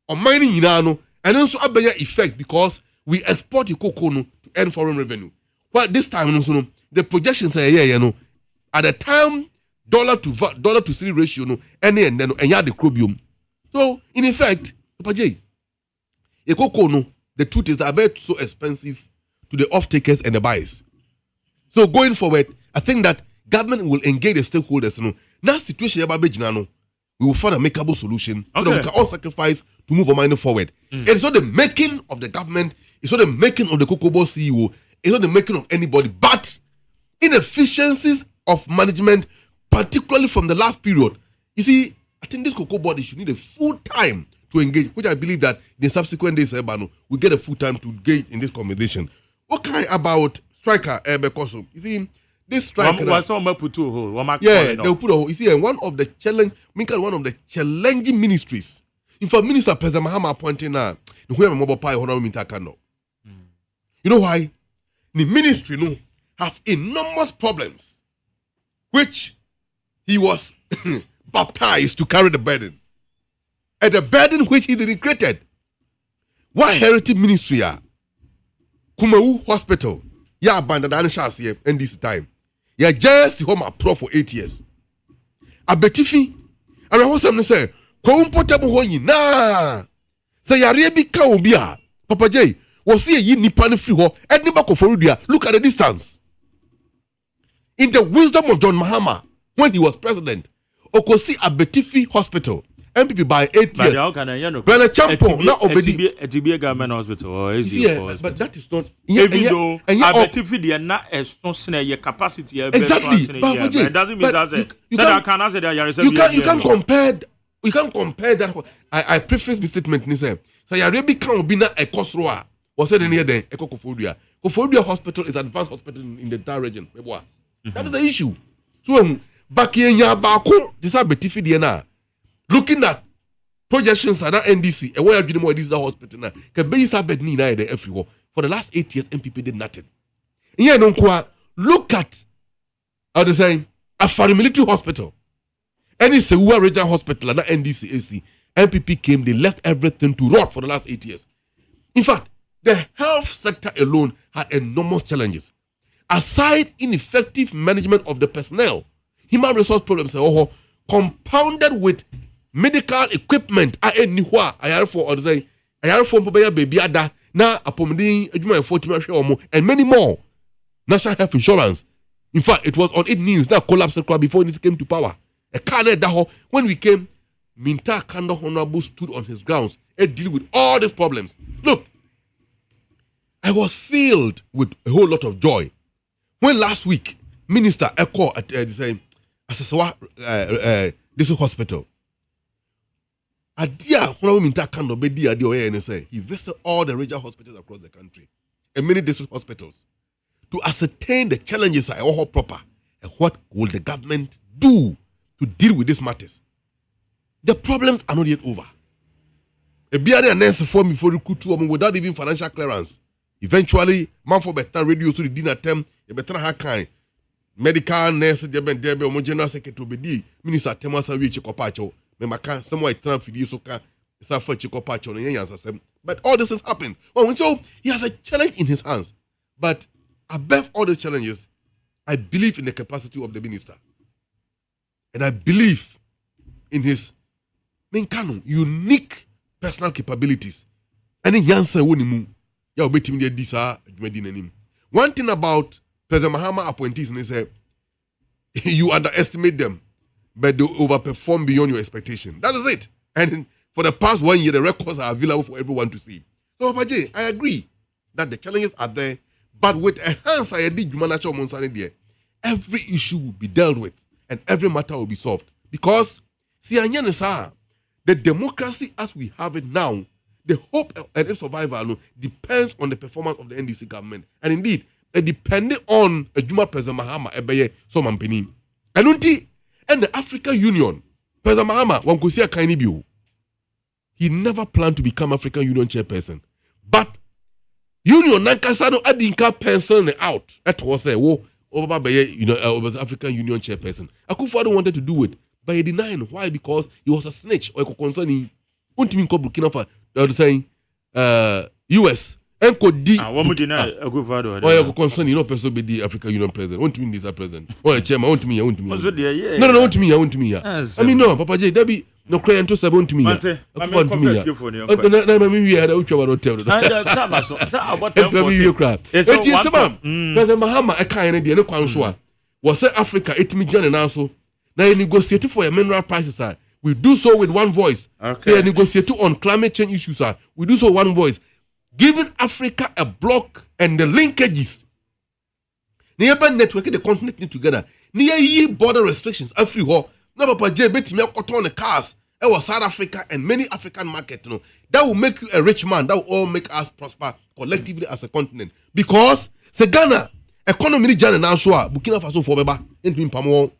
mining inano, and also abaye effect because we export the cocoa no to earn foreign revenue. But this time no, the projections are at the time dollar to city ratio no any and then and the chromium. So in effect, Papa J, the cocoa no, the truth is that very so expensive to the off-takers and the buyers. So going forward, I think that government will engage the stakeholders. Now situation we will find a makeable solution so that we can all sacrifice to move our money forward. It's not the making of the government, it's not the making of the Cocoa Board CEO, it's not the making of anybody, but inefficiencies of management, particularly from the last period. You see, I think this cocoa body should need a full time to engage, which I believe that in the subsequent days, we get a full time to engage in this conversation. Okay, about striker, Bekoso. You see, this striker. They'll put a hole. You see, one of the challenging ministries. In fact, Minister President Mahama appointing now, mobile pie you know why? The ministry have enormous problems, which he was baptized to carry the burden. And the burden which he didn't created. Why heritage ministry are? Kumau Hospital. Ya abandoned here in this time. Ya just home a pro for 8 years. A betifi. And I want something to say. Kwa portable ho na. Say ya rebi ka obi a. Papa J. Was see ye nipa free ho. Edni ba ko forudia. Look at the distance. In the wisdom of John Mahama, when he was president, Okosi a betifi hospital. MPP by 8 years. But a champion, not obedi. It be a government hospital or but that is not. Even though I bet if they are not as strong your capacity. Exactly. But it doesn't mean that's it. You can't compare. You can't compare that. I preface the statement. Nise. So your Arabic can't be na a Kosroa. Was said in here then. Kofodia. Kofodia Hospital is advanced hospital in the entire region. That is the issue. So back in Yabako, this is betifi diena. Looking at projections at NDC, and where are you this hospital now? Everywhere. For the last 8 years, MPP did nothing. Look at how they say a foreign military hospital. Any Sewa regional hospital, and NDC AC, MPP came, they left everything to rot for the last 8 years. In fact, the health sector alone had enormous challenges. Aside ineffective management of the personnel, human resource problems compounded with medical equipment baby ada na apomdin adwuma 40 and many more. National health insurance. In fact, it was on its knees that collapsed before this came to power. A car when we came, Minta Kando Honorable stood on his grounds and deal with all these problems. Look, I was filled with a whole lot of joy when last week Minister Eko at the same Asasawa this hospital. Adia, he visited all the regional hospitals across the country and many district hospitals to ascertain the challenges are all proper and what will the government do to deal with these matters. The problems are not yet over. A BRD announced for me for without even financial clearance. Eventually, man for better radio to the dinner term, a better hakai. Medical nurse, the general secretary, be Minister Temasa Chikopacho, Memaka, somewhere transfer soka, suffer Chikopacho, and but all this has happened. Well, so he has a challenge in his hands. But above all these challenges, I believe in the capacity of the minister. And I believe in his unique personal capabilities. And in Yansa Wunimu, one thing about President Mahama appointees is that you underestimate them, but they overperform beyond your expectation. That is it. And for the past 1 year, the records are available for everyone to see. So, Papa, I agree that the challenges are there, but with a hands I did there, every issue will be dealt with and every matter will be solved. Because the democracy as we have it now, the hope and its survival depends on the performance of the NDC government. And indeed, depending on Ejuma President Mahama Ebeye Somampeni. And the African Union, President Mahama, one could see a kind of he never planned to become African Union chairperson. But Union Nankasano Adinka person out. That was a over African Union chairperson. Akufo-Addo wanted to do it, but he denied. Why? Because he was a snitch or concerning Burkina Faso, saying US. What would deny Akufo-Addo? Or concerning person be the African Union president. Want to mean this president? Or a chairman? Want to me? No, want to me. I mean, no, Papa J. Debbie. No crying to 7 to me. I was Africa 8 million and so now negotiate for a mineral prices. We do so with one voice. Okay. Negotiate on climate change issues. We do so one voice. Giving Africa a block and the linkages Nearby networking the continent together. Near ye border restrictions, every hall. No, Papa J, bet me on the cars. It was South Africa and many African markets. You know, that will make you a rich man. That will all make us prosper collectively as a continent. Because the Ghana economy Ghana now so Burkina Faso for beba into Pamo,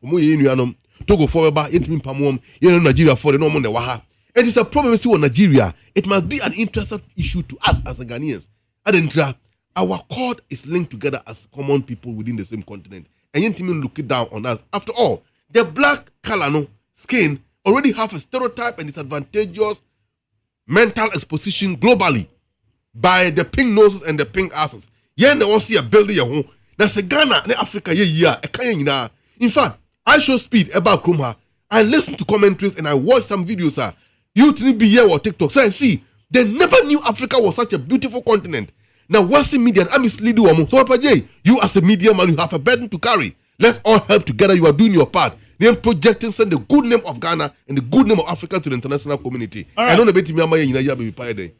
Togo for beba into Pamo, Nigeria for the normal Waha. It is a problem with Nigeria. It must be an interesting issue to us as a Ghanaians. Adentra, our cord is linked together as common people within the same continent. And you need look it down on us. After all, the black color skin already have a stereotype and disadvantageous mental exposition globally by the pink noses and the pink asses. Yeah, they want to see a building your home. That's a Ghana, the Africa, In fact, I show speed about Krumha. I listen to commentaries and I watch some videos. You to be here or TikTok. So I see, they never knew Africa was such a beautiful continent. Now, what's the media? I'm misleading you. So, Papa J, you as a media man, you have a burden to carry. Let's all help together. You are doing your part. Then projecting send the good name of Ghana and the good name of Africa to the international community. Right. I don't know about me.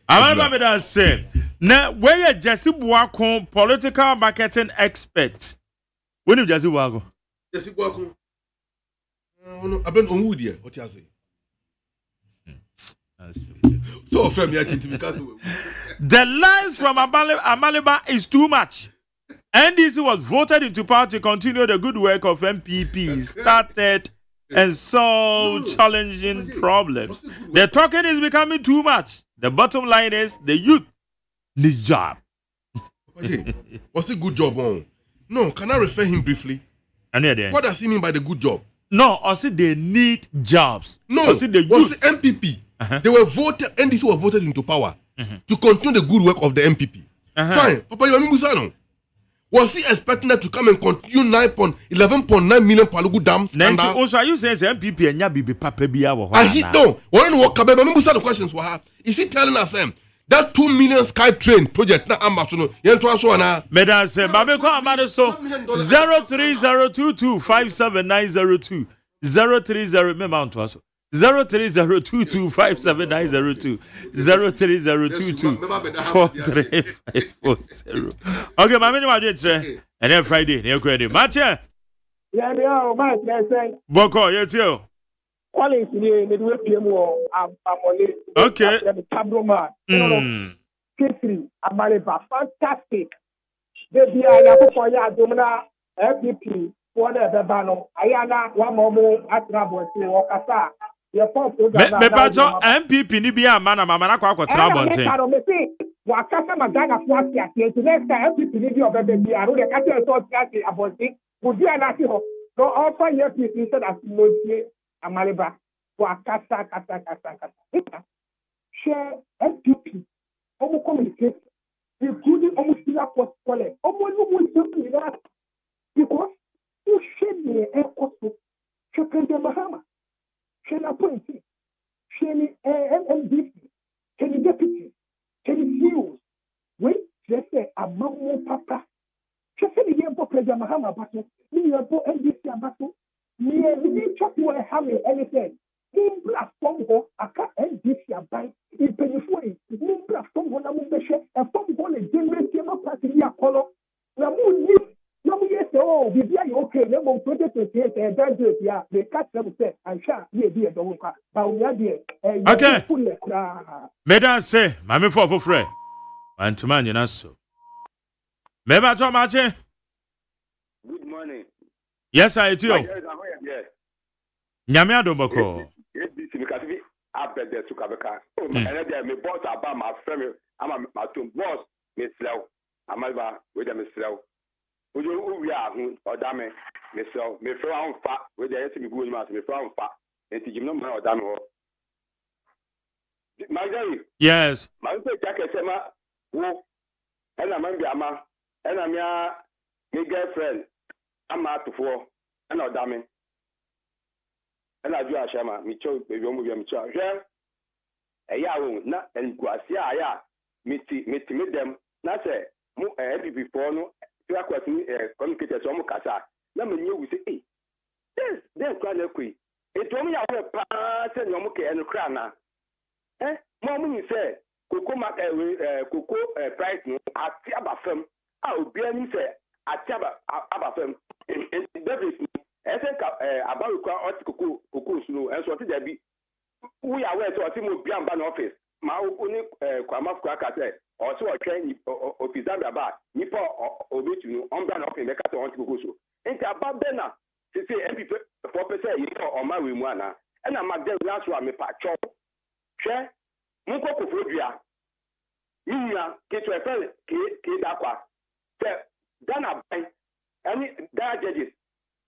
I'm about to say, now where you Jesse Buako, political marketing expert. When you Jesse Buako? Jesse Buako. I've been on wood here. What you say? So, from here, the lies from Amaliba is too much. NDC was voted into power to continue the good work of MPP started and solve challenging problems. The talking is becoming too much. The bottom line is the youth needs job. What's the good job on? No, can I refer him briefly? What does he mean by the good job? No, I said they need jobs. No, what's the MPP? They were voted, NDC was voted into power to continue the good work of the MPP. Fine, Papa Yomi was he expecting that to come and continue 11.9 million Palugu Dam scandal? Also, are you saying MPP and Yabi Papa Biawa? And he no. The questions were: is he telling us that 2 million Sky Train project na Ambasono? Madam say, Babeko Amado so 030225790 030 memount was 030225790 030224354. Okay, my many are there. And then Friday, they're going match. Yeah, my say. Boko, yes, you. Calling today, the way PMO, I'm okay. The tableau man. K3, Amaliba, fantastic. Baby, I have for ya, Domina, FDP, for the Bano, Ayana, one more at Rabo, Wakasa. Me pacho MPP ni bia mana mama na kwa kwatra bonten. Wakasa magana fuati ati next time MPP ni bi obebe bi aro de kati so ati abonti. Budi anasi ho. No offer your peace instead of Montie Amaliba. Wakasa kasa. Share MPP. Omo communicate. Including omo sila post collect. Omo no mo something that because you share the ekoso. Chekende Bahama. Can appointee, can MMDC, can deputy, can CEOs. Wait, just say a mammo papa. Just say the year for President Mahama Bato, me for MDC Abato, me chop you have anything. In platform go, a cat MDC Abai, in Penifui, in platform go, Namubeshe, a form go, a general party, a color, Namu. Yes, oh, be okay. Never 2028 and that's it. Yeah, they catch them say, I'm sure you be a dog. Okay. Madam say, Mammy for free. And to man, you know so. Maybe Tom Martin. Good morning. Yes, I do. Yes. Nyamia Domoko. Yes, because we up there to Kabaka. And then my boss about my friend. I'm my two boss, Miss Low. I'm over with them, Miss Low. We are or damn it, Miss Low. Me from fat with the SME good mass, me from fat. And to give no more damn. My day. Yes. My jacket, Emma. Who? And I'm Ama. And I'm your girlfriend. I'm out to four. And I'll damn it. And I do a shama, me choke, baby, I'm moving to a yaw, not and Guasia, meet them, not say, more happy before no, communicators on Mukasa. Let me know with it. Yes, then Cranny Queen. It told me I have a pass and Yomuke and Crana. Eh, Mommy, you say, Cocoa price, no, at Tiaba firm. I'll be any say, ataba abafem David esenka abarukwa otikuku sunu enso ti da bi we are where to mo bi amba no office ma oni kwama fuka ka say o so otwen officer ba nipa obetunu omba no office ka to otikuku so enti ababe na se MP 4% yi o ma we mu ana na magde last one me pa cho hwe nko kofodua yiya ke to efe ke dakwa se Ghana by any judges.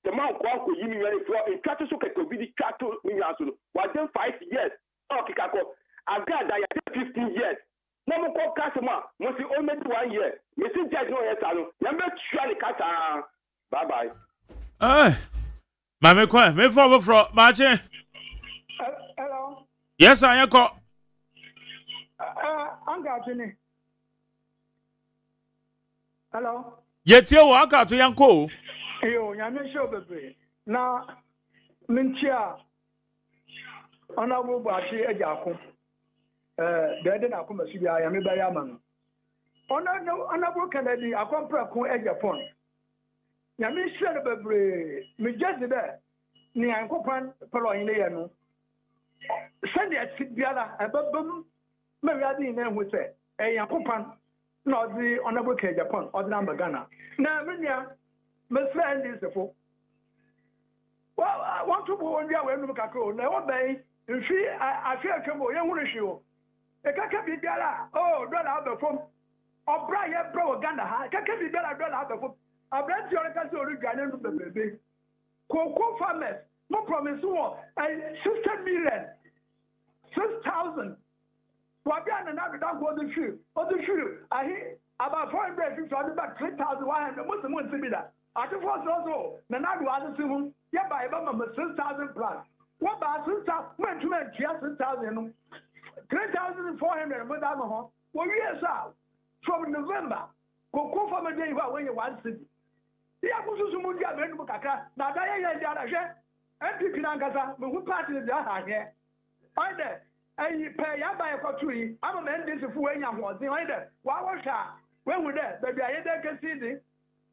The man who you mean in Chato Kekobidi Chato Minyasu was then 5 years. Oh, Kikako. I've got 15 years. No more customer, must be only 1 year. Mr. Judge, no, yes, I know. Number surely cut. Bye bye. Mamma, quiet, me forward from Martin. Hello. Yes, I am called. I'm Gajini. Hello. Yet you walk out to Yanko. Yo, I'm sure, baby. Now, Minchia, Honorable Bashi Ejaku, Dead Akuma Sibia, Yami Bayaman. Honorable Kennedy, I come from Ejapon. Yami said, baby, me just there. Niankopan, Polo in the Yanu. Send it to Biala, a bum, Mariadi name with it, a Yankopan. No, the Honorable Japan or the number Ghana. Now, my friend is the fool. Well, I want to go on the way to Kako. Now, if I feel trouble, young woman, you. A Kaka be Gala, oh, don't have the phone. Or Brian Pro Ghana, Kaka be Gala, don't have the phone. I bless your castle regarding the baby. Cocoa farmers, no promise, 6 million, 6,000. Wabian and I don't go the shoe. Or the shoe, I hear about 450 about 3,100. What's the month to be that? I just was also, then I do other two. Yeah, by about 6,000 plus. What about 6,000? Went to make 6,000. 3,400 with alcohol. Well, yes, sir. From November, go from a day when you want city. Yeah, who's the moon? Yeah, very much. Now, I am MP Pinangasa, but who party is that here? I there. And you pay ya by a country. I'm a man this for when you want the either. Why was that? When we're there, baby, I can see this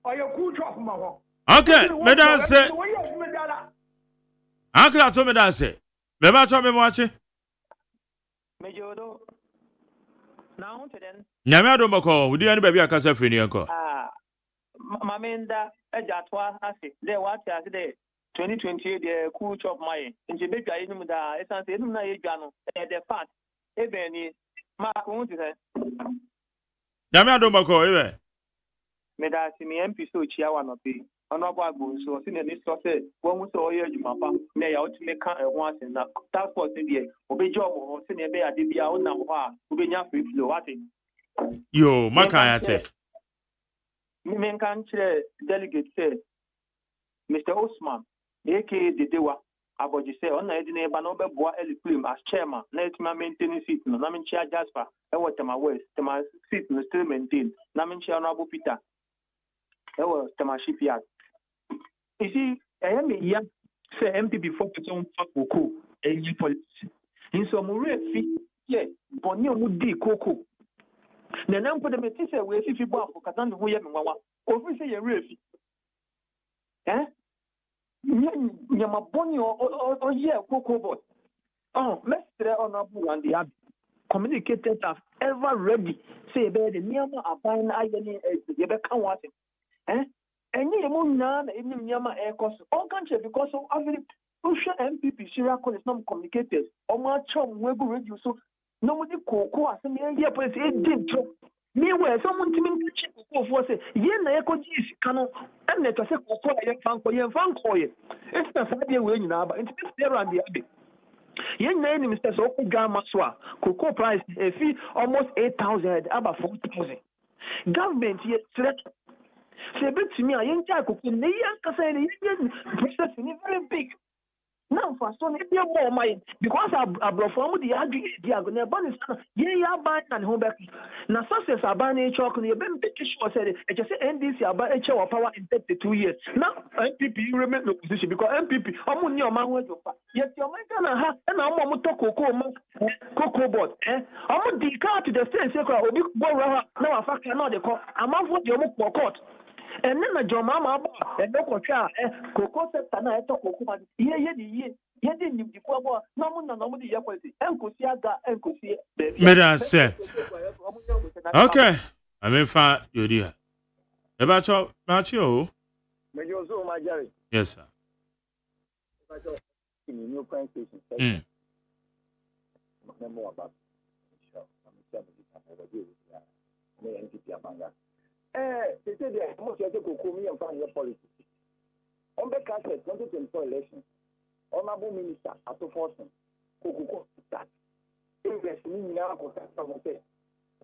or your cool drop from my home. Okay, Madame say, Uncle, I told me that say, Never told me watching. Major, now to then. Nyamado Mako, would you any baby a casa for Niako? Mamenda, a jatwa, I say, they watch us today. 2028, the cool chop my in Jamaica, it's not even a gano, the fat, Ebony, Mark, won't you say? Nyamado Mako, eh? Meda, see me MP so chiawa not be. Honorable, so seen any sausage, one was all your papa, may out to make a once in that task force in the obey job or send a bear, did be our number, who be not free flow at it. Yo, Makayate. Men can't delegate say, Mr. Osman. A.K.A. the Dewa, about you say, on the neighbor, no boy, Elim as chairman, let my maintain seat, no, Namin Chair Jasper, and what my waist, my seat, no, still maintain, Namin Chair Noble Peter, that was my shipyard. You see, I am a young, say, MP before Peton Coco, a new police. In some fee, yeah, Bonio would be Coco. The name for the Metissa, where if you bought for Catan, we have one, or we say a refi. Eh? Yamaboni or yeah, Coco bot. Oh, Mr. Honorable and the Abbey. Communicators have ever ready. Say, the Yama are buying agony, the Beckham watching. Eh? And you moon none in Yama air cost all country because of every Usha MPP, Shiraco is not communicators. Or my chum, Webo radio, so nobody Coco as a mere place, it did. Meanwhile, someone to me for say, Yen Echo is canoe, and let us say, it's the 5 year way now, but it's there on the Abbey. Yen name Mr. Soko Gamaswa, Cocoa price, a fee almost 8,000, about 4,000. Government yet threat. Say, but to me, I ain't Jacob, the young process is very big. Now, for some, if you're more mind, because I brought from the diagonal bonus, yeah, bad and home back. Now, success are banning chocolate, you've been sure said it. I just said NDC about a show of power in 32 years. Now, MPP, you remember the position because MPP, I'm on your man. Yes, your man can have, and I'm on Cocoa board. I'm on the car to the state secret, or big boy, now I fucking know the court. I'm out for your court. And then a Jomama and no Cocha, Coco said, and I talk Coco, ye didn't before nobody and Cosiaga and Cosia. Meda say. Okay. I mean, fine, you dear. About you. Yes, sir. New crime station. They said they almost have to go and find your policy. On the cast 2024 election, Honorable Minister at the force, Coco that invest in now,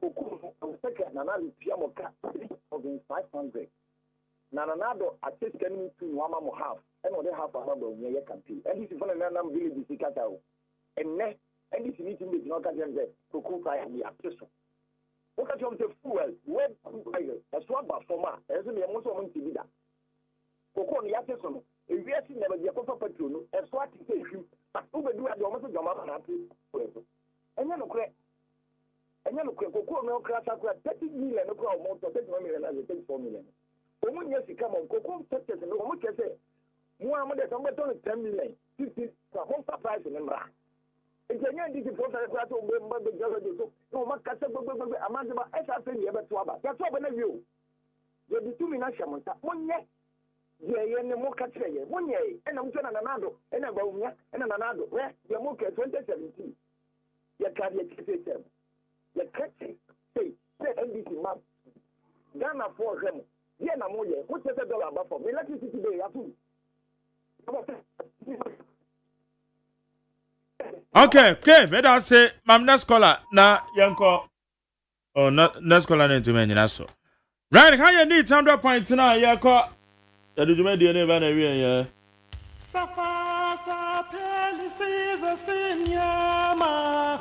Coco, second, another piano cat of 500. Nanado assisting to Wama half, and what they have another near campaign. And this is one of them village is Catao. And next, and this meeting is not at the Coco and the accession. Look at the fuel, web, a swab for ma, as in the most of them. Coco on the accession, if we are seeing never the Copa Patron, and swat to say you, but who will do at the almost of your mother. And then look, and then look, Coco no crash up 30 million, no problem, 30 million, and 34 million. When yes, you come on, Coco touches and no one can say, Muhammad is somewhere 10 million, 50, one surprise in them. It's a young difficult class of member the judges. No, my castle, Amanda, as I say, ever to Abba. That's what I view. The determination, one year, yeah, and the more catcher, 1 year, and I'm telling another, and another, where the more 2017. You can't get them. You can't say, NBC map. Ghana for them. Yeah, no more. What's the dollar for me? Electricity today, Okay, may I say, Mam next caller, na yanko. Oh, next caller into me, so. Right, how you need 100 points now, yanko. That do you make the name yeah. Safa sapeli sizo sinyama.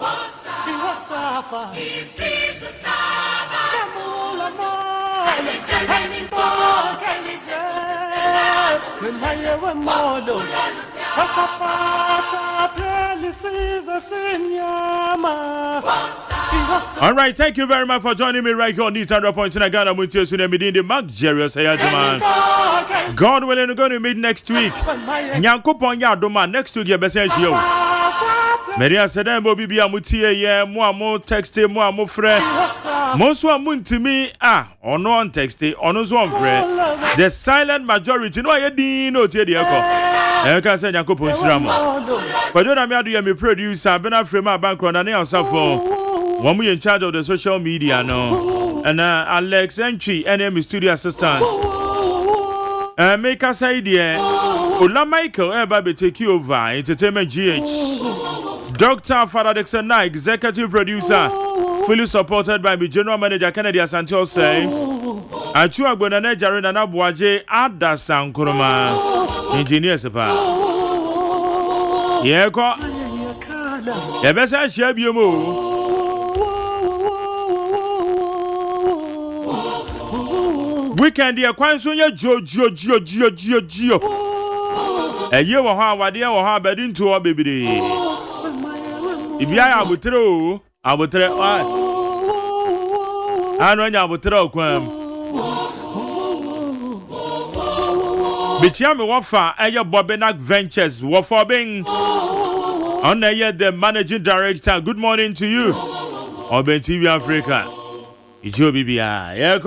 Iwa safa. Isizo saba. Kamula mo. Hani po kalize. Wemaye wemolo. Safa sapeli sizo sinyama. All right, thank you very much for joining me right here on Need 100 points in Ghana. Muntie soon meeting the luxurious Agyeman. God willing, we're going to meet next week. Nyankopon ya doma next week. You best say you. Maria said, "I'm Bobby Amutie. Yeah, mo text mo friend. Most one muntimi on one text on one friend. The silent majority. No, I didn't know the echo. I can say Nyankopon Shramo. But don't I do me producer? Been a frame my background and I for. One we in charge of the social media no, and Alex Entry, NM studio assistant. Make us idea. Ola Michael, baby, take you over. Entertainment GH. Dr. Father Dixon, executive producer, fully supported by me, general manager Kennedy Asante say. Achua Bonane Jarina Nabuaje Ada Sankuruma. Engineer Sepa. Yeah, go. Yeah, best I share you more. Weekend here, quite soon, Gio. A year or how, what dear or how bed into our baby. If I would throw, I would throw. I know I would throw. Bichiam Wafa, Aya Bobenak Ventures, Wafa Bing. On the managing director, good morning to you. Oben TV Africa. It's your BBI. Yeah,